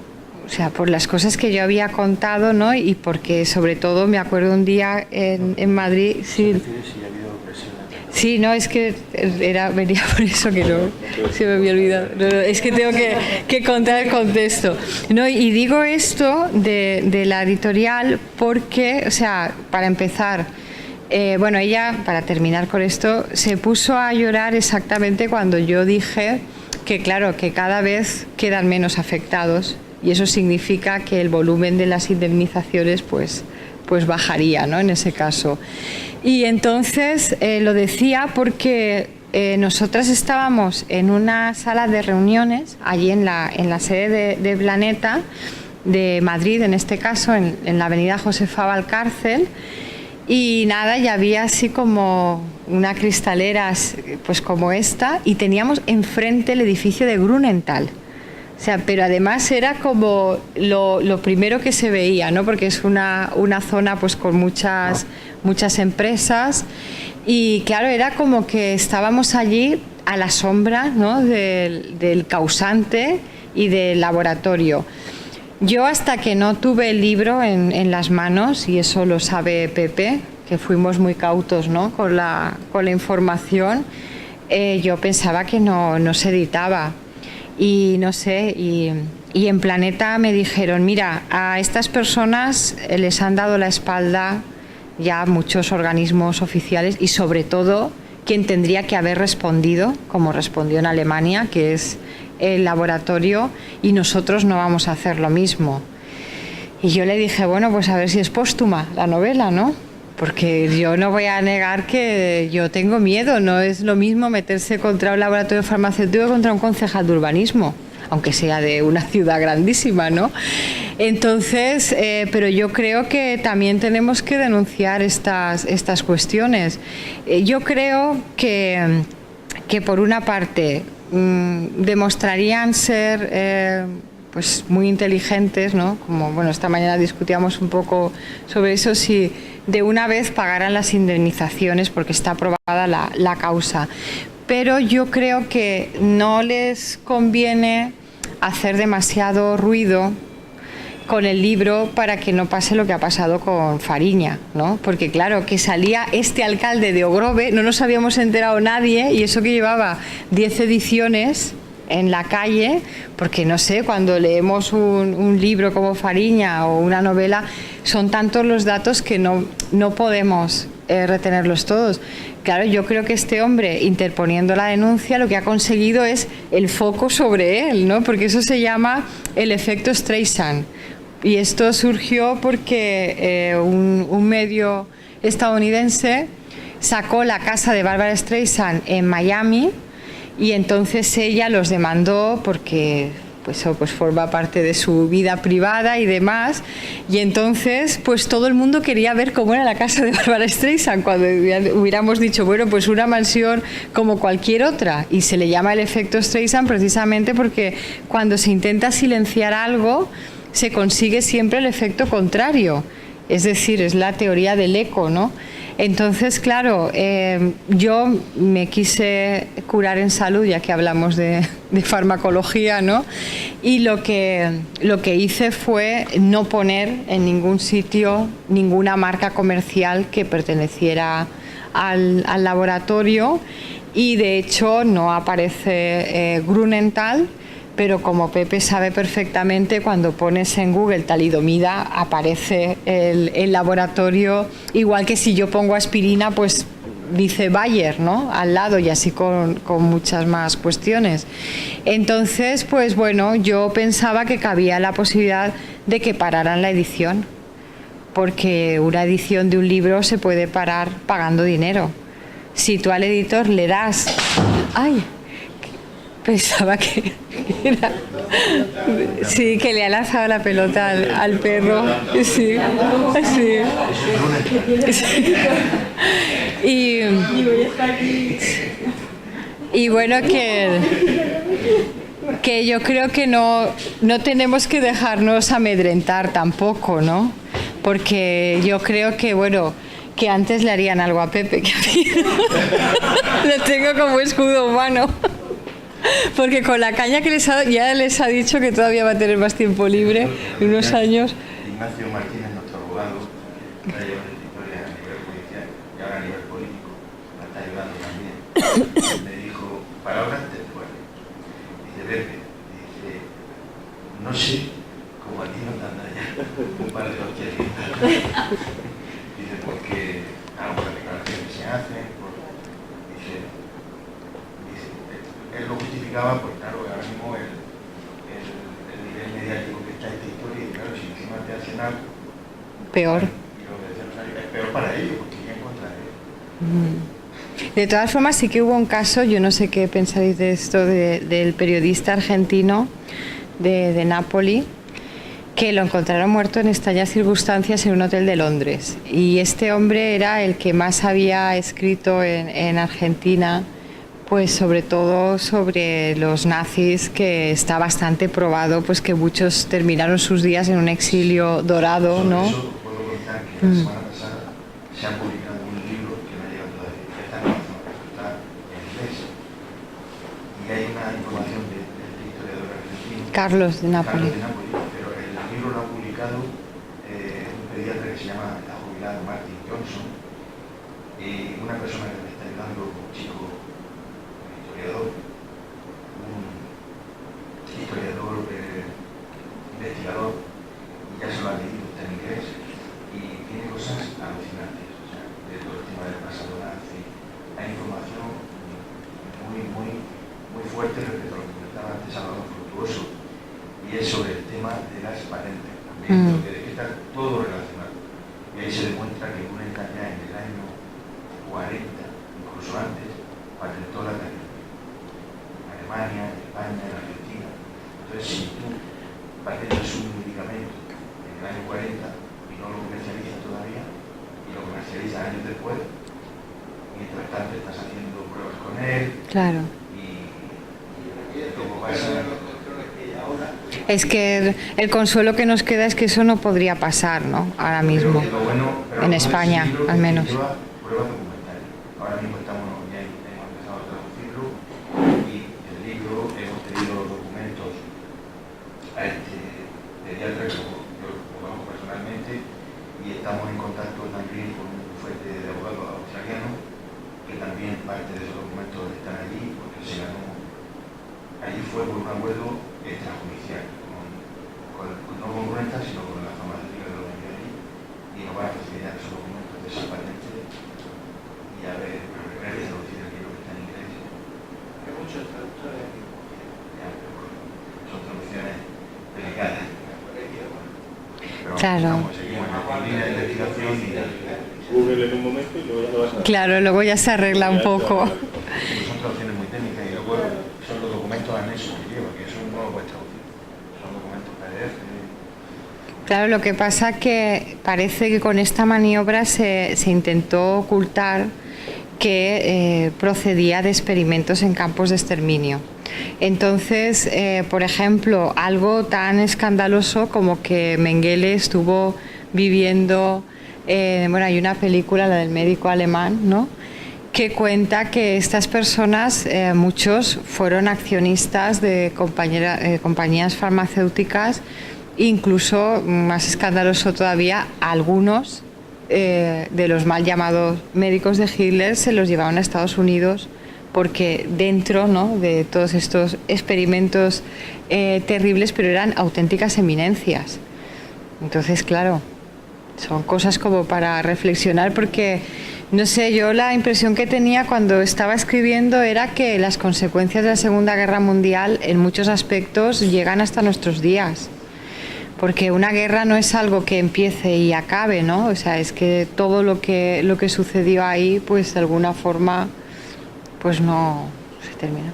o sea, por las cosas que yo había contado, ¿no?, y porque sobre todo me acuerdo un día en Madrid. Sí, no, es que venía por eso que no se me había olvidado. No, es que tengo que contar el contexto. No, y digo esto de la editorial porque, o sea, para empezar, bueno, ella, para terminar con esto, se puso a llorar exactamente cuando yo dije que, claro, que cada vez quedan menos afectados y eso significa que el volumen de las indemnizaciones pues bajaría, ¿no?, en ese caso. Y entonces lo decía porque nosotras estábamos en una sala de reuniones allí en la sede de Planeta de Madrid, en este caso en la avenida Josefa Valcárcel, y nada, ya había así como una cristalera pues como esta, y teníamos enfrente el edificio de Grunenthal. O sea, pero además era como lo primero que se veía, ¿no?, porque es una zona pues con muchas empresas, y claro, era como que estábamos allí a la sombra, ¿no?, del causante y del laboratorio. Yo, hasta que no tuve el libro en las manos, y eso lo sabe Pepe, que fuimos muy cautos, ¿no?, con la información, yo pensaba que no se editaba. Y no sé, y en Planeta me dijeron, mira, a estas personas les han dado la espalda ya muchos organismos oficiales, y sobre todo quien tendría que haber respondido, como respondió en Alemania, que es el laboratorio, y nosotros no vamos a hacer lo mismo. Y yo le dije, bueno, pues a ver si es póstuma la novela, ¿no? Porque yo no voy a negar que yo tengo miedo, no es lo mismo meterse contra un laboratorio farmacéutico que contra un concejal de urbanismo, aunque sea de una ciudad grandísima, ¿no? Entonces, pero yo creo que también tenemos que denunciar estas cuestiones. Yo creo que por una parte demostrarían ser pues muy inteligentes, ¿no? Como, bueno, esta mañana discutíamos un poco sobre eso, si de una vez pagaran las indemnizaciones porque está aprobada la causa. Pero yo creo que no les conviene hacer demasiado ruido con el libro para que no pase lo que ha pasado con Fariña, ¿no? Porque claro, que salía este alcalde de Ogrove, no nos habíamos enterado nadie, y eso que llevaba 10 ediciones en la calle, porque no sé, cuando leemos un libro como Fariña o una novela, son tantos los datos que no podemos retenerlos todos. Claro, yo creo que este hombre, interponiendo la denuncia, lo que ha conseguido es el foco sobre él, ¿no? Porque eso se llama el efecto Streisand. Y esto surgió porque un medio estadounidense sacó La casa de Barbra Streisand en Miami y entonces ella los demandó porque pues eso pues forma parte de su vida privada y demás, y entonces pues todo el mundo quería ver cómo era la casa de Barbra Streisand, cuando hubiéramos dicho, bueno, pues una mansión como cualquier otra, y se le llama el efecto Streisand precisamente porque cuando se intenta silenciar algo se consigue siempre el efecto contrario, es decir, es la teoría del eco, ¿no? Entonces, claro, yo me quise curar en salud, ya que hablamos de farmacología, ¿no? Y lo que hice fue no poner en ningún sitio ninguna marca comercial que perteneciera al laboratorio, y de hecho no aparece Grünenthal, pero como Pepe sabe perfectamente, cuando pones en Google talidomida aparece el laboratorio, igual que si yo pongo aspirina, pues dice Bayer, ¿no?, al lado, y así con muchas más cuestiones. Entonces, pues bueno, yo pensaba que cabía la posibilidad de que pararan la edición, porque una edición de un libro se puede parar pagando dinero. Si tú al editor le das... ¡Ay! Pensaba que era... Sí, que le ha lanzado la pelota al perro. Sí, sí. Y bueno, que yo creo que no tenemos que dejarnos amedrentar tampoco, ¿no? Porque yo creo que, bueno, que antes le harían algo a Pepe que a mí. Lo tengo como escudo humano. Porque con la caña que ya les ha dicho que todavía va a tener más tiempo libre, unos años. Ignacio Martínez, nuestro abogado, que está llevando esta historia a nivel judicial y ahora a nivel político, me está ayudando también. Me dijo, palabras después, dice, Pepe, dice, no sé cómo a ti no te anda ya un par de hostias. Dice, porque, claro, por las declaraciones que se hacen, él lo justificaba, pues claro, ahora mismo el nivel mediático que está esta historia, y claro, si encima te hacen algo peor. Es peor para ellos, porque ya en contra de ellos. De todas formas, sí que hubo un caso, yo no sé qué pensáis de esto, del periodista argentino de Nápoli, que lo encontraron muerto en extrañas circunstancias en un hotel de Londres. Y este hombre era el que más había escrito en Argentina, pues sobre todo sobre los nazis, que está bastante probado, pues que muchos terminaron sus días en un exilio dorado, ¿no? Sobre eso puedo contar que la semana pasada se ha publicado un libro que no ha llegado todavía, que está en Amazon, está en inglés, y hay una información del historiador argentino Carlos de Nápoli, pero el libro lo ha publicado un pediatra que se llama la jubilada Martin Johnson, y una persona que me está ayudando, un chico historiador, investigador, y ya se lo ha leído, está en inglés, y tiene cosas alucinantes, o sea, de todo el tema del pasado nazi. Hay información muy fuerte respecto a lo que comentaba antes Salvador Fructuoso, y es sobre el tema de las patentes, también, que está todo relacionado. Y ahí se demuestra que una ya en el año 40, incluso antes, patentó la tecnología. Alemania, España, en Argentina. Entonces, si tú patentas un medicamento en el año 40 y no lo comercializas todavía, y lo comercializas años después, mientras tanto estás haciendo pruebas con él. claro. Y como pasa... Es que el consuelo que nos queda es que eso no podría pasar, ¿no? Ahora mismo, en España, al menos. Lleva pruebas documentales. Ahora mismo hemos empezado a traducirlo. Hemos tenido los documentos a este pediatra que lo conozco personalmente, y estamos en contacto también con un bufete de abogados australianos que también parte de esos documentos están allí, porque se ganó, allí fue por un acuerdo extrajudicial, no con Grünenthal, sino con la farmacéutica de los de allí, y nos van a facilitar esos documentos de esa patente, y a ver y traducir el libro que está en inglés. Hay muchos traductores aquí. Son traducciones delicadas. Pero claro. seguimos línea de investigación y Google en un momento y luego ya lo vas a... Claro, luego ya se arregla un poco. Son traducciones muy técnicas y luego son los documentos anexos que lleva, que eso no lo puedes traducir. Son documentos PDF. Claro, lo que pasa que parece que con esta maniobra se intentó ocultar que procedía de experimentos en campos de exterminio. Entonces, por ejemplo, algo tan escandaloso como que Mengele estuvo viviendo, bueno, hay una película, la del médico alemán, ¿no?, que cuenta que estas personas, muchos fueron accionistas de compañías farmacéuticas, incluso más escandaloso todavía, algunos de los mal llamados médicos de Hitler se los llevaban a Estados Unidos porque dentro, ¿no?, de todos estos experimentos terribles, pero eran auténticas eminencias. Entonces, claro, son cosas como para reflexionar porque, no sé, yo la impresión que tenía cuando estaba escribiendo era que las consecuencias de la Segunda Guerra Mundial en muchos aspectos llegan hasta nuestros días. Porque una guerra no es algo que empiece y acabe, ¿no? O sea, es que todo lo que sucedió ahí, pues de alguna forma, pues no se termina.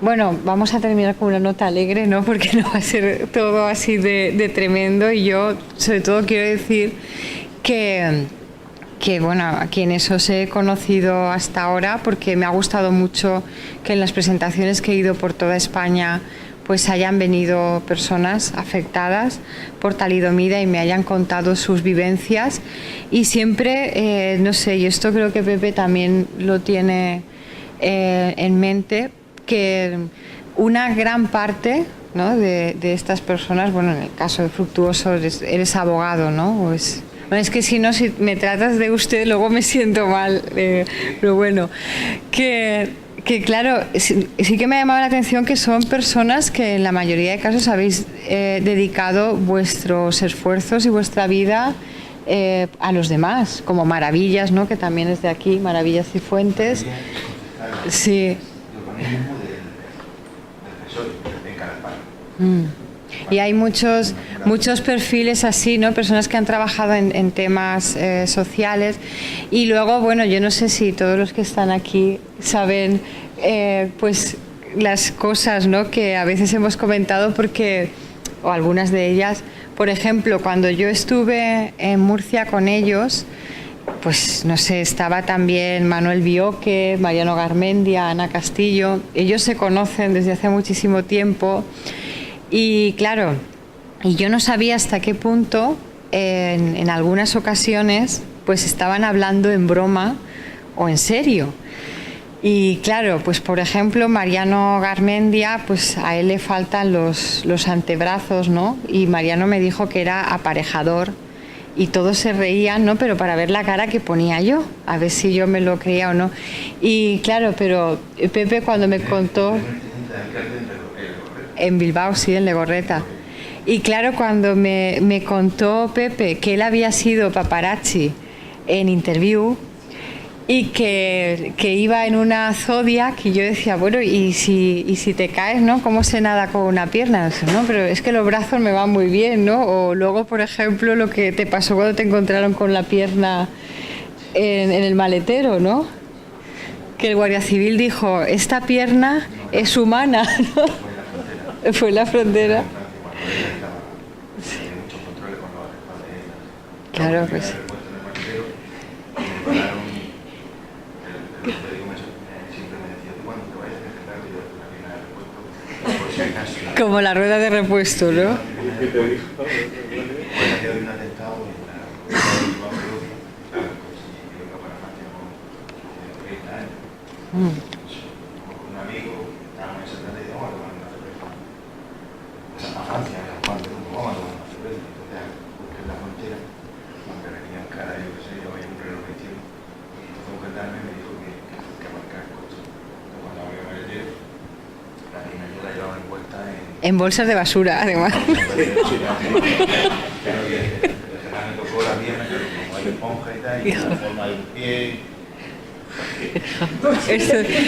Bueno, vamos a terminar con una nota alegre, ¿no? Porque no va a ser todo así de tremendo. Y yo, sobre todo, quiero decir que bueno, a quienes os he conocido hasta ahora, porque me ha gustado mucho que en las presentaciones que he ido por toda España pues hayan venido personas afectadas por talidomida y me hayan contado sus vivencias. Y siempre, no sé, y esto creo que Pepe también lo tiene en mente, que una gran parte, ¿no?, de estas personas, bueno, en el caso de Fructuoso eres abogado, ¿no? Bueno, es que si no, si me tratas de usted, luego me siento mal, pero bueno, que claro, sí que me ha llamado la atención que son personas que en la mayoría de casos habéis dedicado vuestros esfuerzos y vuestra vida a los demás, como Maravillas, ¿no?, que también es de aquí, Maravillas Cifuentes. Sí. Y hay muchos perfiles así, ¿no?, personas que han trabajado en temas sociales. Y luego, bueno, yo no sé si todos los que están aquí saben pues las cosas, ¿no?, que a veces hemos comentado, porque, o algunas de ellas, por ejemplo, cuando yo estuve en Murcia con ellos, pues no sé, estaba también Manuel Bioque, Mariano Garmendia, Ana Castillo. Ellos se conocen desde hace muchísimo tiempo. Y claro, y yo no sabía hasta qué punto en algunas ocasiones pues estaban hablando en broma o en serio. Y claro, pues por ejemplo, Mariano Garmendia, pues a él le faltan los antebrazos, ¿no? Y Mariano me dijo que era aparejador y todos se reían, ¿no?, pero para ver la cara que ponía yo, a ver si yo me lo creía o no. Y claro, pero Pepe cuando me contó... En Bilbao, sí, en Legorreta. Y claro, cuando me contó Pepe que él había sido paparazzi en Interview y que iba en una Zodiac, y yo decía, bueno, ¿y si te caes, ¿no?, cómo se nada con una pierna? No, pero es que los brazos me van muy bien, ¿no? O luego, por ejemplo, lo que te pasó cuando te encontraron con la pierna en el maletero, ¿no? Que el guardia civil dijo, esta pierna es humana, ¿no? Fue en la frontera. Sí. Claro, pues. Como la rueda de repuesto, ¿no? En bolsas de basura, además.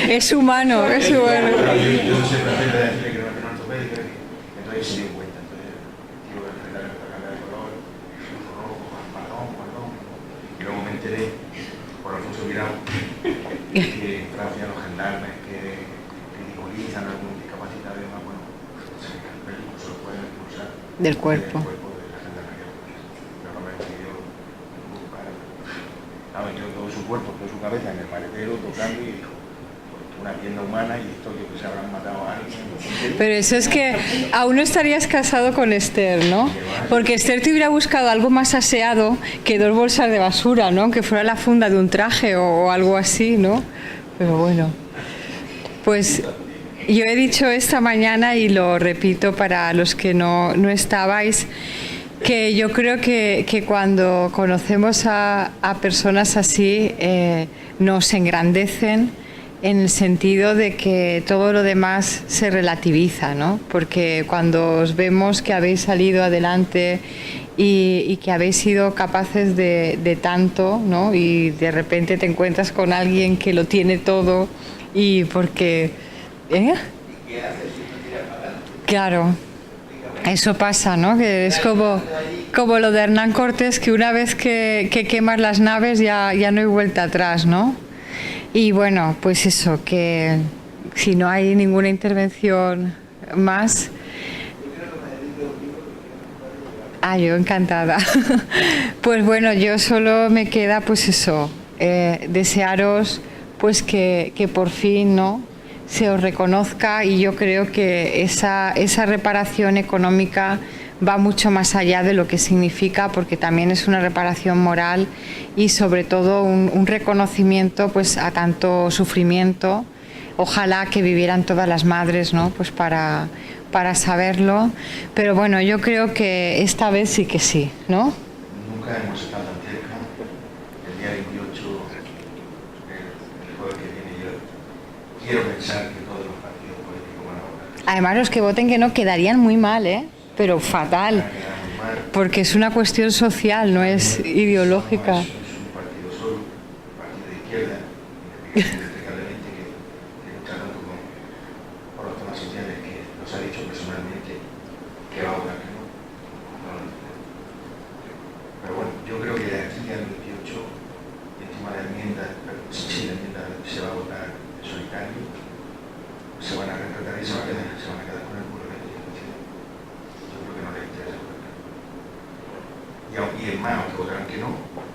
Es humano, es humano. enteré por Alfonso Virao que en Francia los gendarmes que ridiculizan a algún discapacitado y demás, bueno, se lo pueden expulsar del cuerpo. De la gendarmería. Normalmente ha metido todo su cuerpo, toda su cabeza en el maletero, tocando y dijo, una tienda humana y esto yo que se habrán matado a alguien. Pero eso es que aún no estarías casado con Esther, ¿no? Porque Esther te hubiera buscado algo más aseado que 2 bolsas de basura, ¿no? Que fuera la funda de un traje o algo así, ¿no? Pero bueno, pues yo he dicho esta mañana y lo repito para los que no estabais, que yo creo que cuando conocemos a personas así nos engrandecen, en el sentido de que todo lo demás se relativiza, ¿no? Porque cuando os vemos que habéis salido adelante y que habéis sido capaces de tanto, ¿no? Y de repente te encuentras con alguien que lo tiene todo y porque... Claro, eso pasa, ¿no? Que es como lo de Hernán Cortés, que una vez que quemas las naves ya no hay vuelta atrás, ¿no? Y bueno, pues eso, que si no hay ninguna intervención más... yo encantada. Pues bueno, yo solo me queda pues eso, desearos pues que por fin, ¿no?, se os reconozca, y yo creo que esa reparación económica va mucho más allá de lo que significa, porque también es una reparación moral y sobre todo un reconocimiento pues a tanto sufrimiento. Ojalá que vivieran todas las madres, ¿no?, pues para saberlo, pero bueno, yo creo que esta vez sí que sí, ¿no? Nunca hemos estado tan cerca. El día 28, el jueves que viene, yo quiero pensar que todos los partidos políticos van a votar. Además, los que voten que no quedarían muy mal, pero fatal, porque es una cuestión social, no es ideológica. Es un partido solo, un partido de izquierda, independente, que lucha tanto por los temas sociales, que nos ha dicho personalmente que va a votar que no. Pero bueno, yo creo que de aquí al 28, encima de la enmienda, si la enmienda se va a votar en solitario, se van a retratar y se van a quedar con el pueblo de la. Yo creo que no les interesa votar. Y es más, aunque votarán que no, como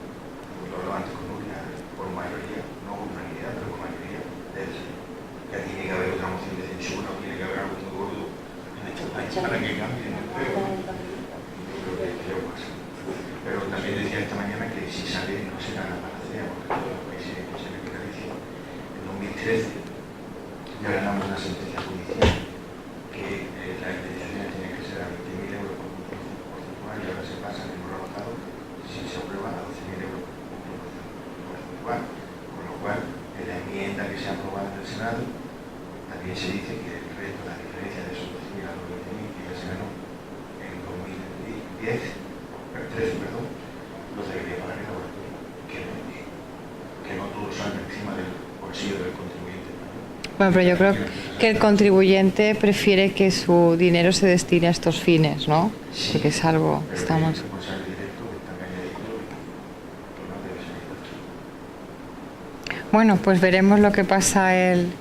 lo hablaba antes con Nuria, por mayoría, no por unanimidad, pero por mayoría, que tiene que haber otra moción de censura, o tiene que haber algo muy gordo en este país para que cambien el feo. Yo creo que creo más. Pero también decía esta mañana que si sale no será la panacea, porque todos los países que se legalice. En 2013 ya ganamos una sentencia judicial que la indemnización tiene que ser a 20.000 euros por punto porcentual, y ahora se pasa en el rebajado, si se aprueba, a 12.000 euros por punto porcentual. Con lo cual, en la enmienda que se ha aprobado en el Senado, también se dice que el resto, la diferencia de esos 12.000 a los 20.000 que ya se ganó en 2013, los debería pagar el laboratorio, que no todo salga encima del bolsillo del contribuyente. Bueno, pero yo creo que el contribuyente prefiere que su dinero se destine a estos fines, ¿no? Sí, porque es algo que estamos... Bueno, pues veremos lo que pasa el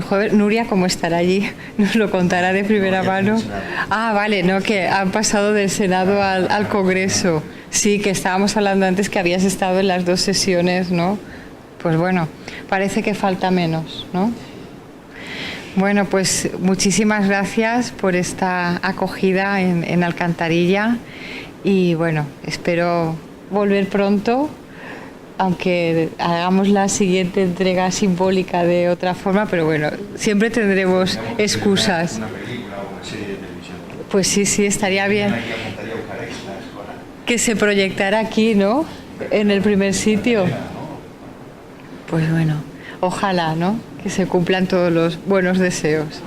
jueves. Nuria, ¿cómo estará allí? Nos lo contará de primera mano. Vale, no, que han pasado del Senado al Congreso. Sí, que estábamos hablando antes que habías estado en las 2 sesiones, ¿no? Pues bueno, parece que falta menos, ¿no? Bueno, pues muchísimas gracias por esta acogida en Alcantarilla, y bueno, espero volver pronto, aunque hagamos la siguiente entrega simbólica de otra forma, pero bueno, siempre tendremos excusas. Una película o una serie de televisión. Pues sí, estaría bien que se proyectara aquí, ¿no? En el primer sitio. Pues bueno, ojalá, ¿no?, que se cumplan todos los buenos deseos.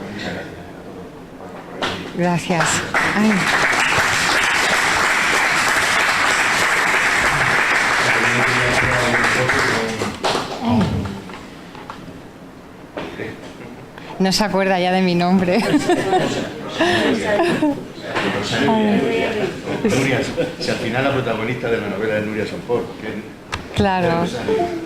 Gracias. Ay. No se acuerda ya de mi nombre. Nuria, si al final la protagonista de la novela es Nuria Somport, Claro. Aniversario.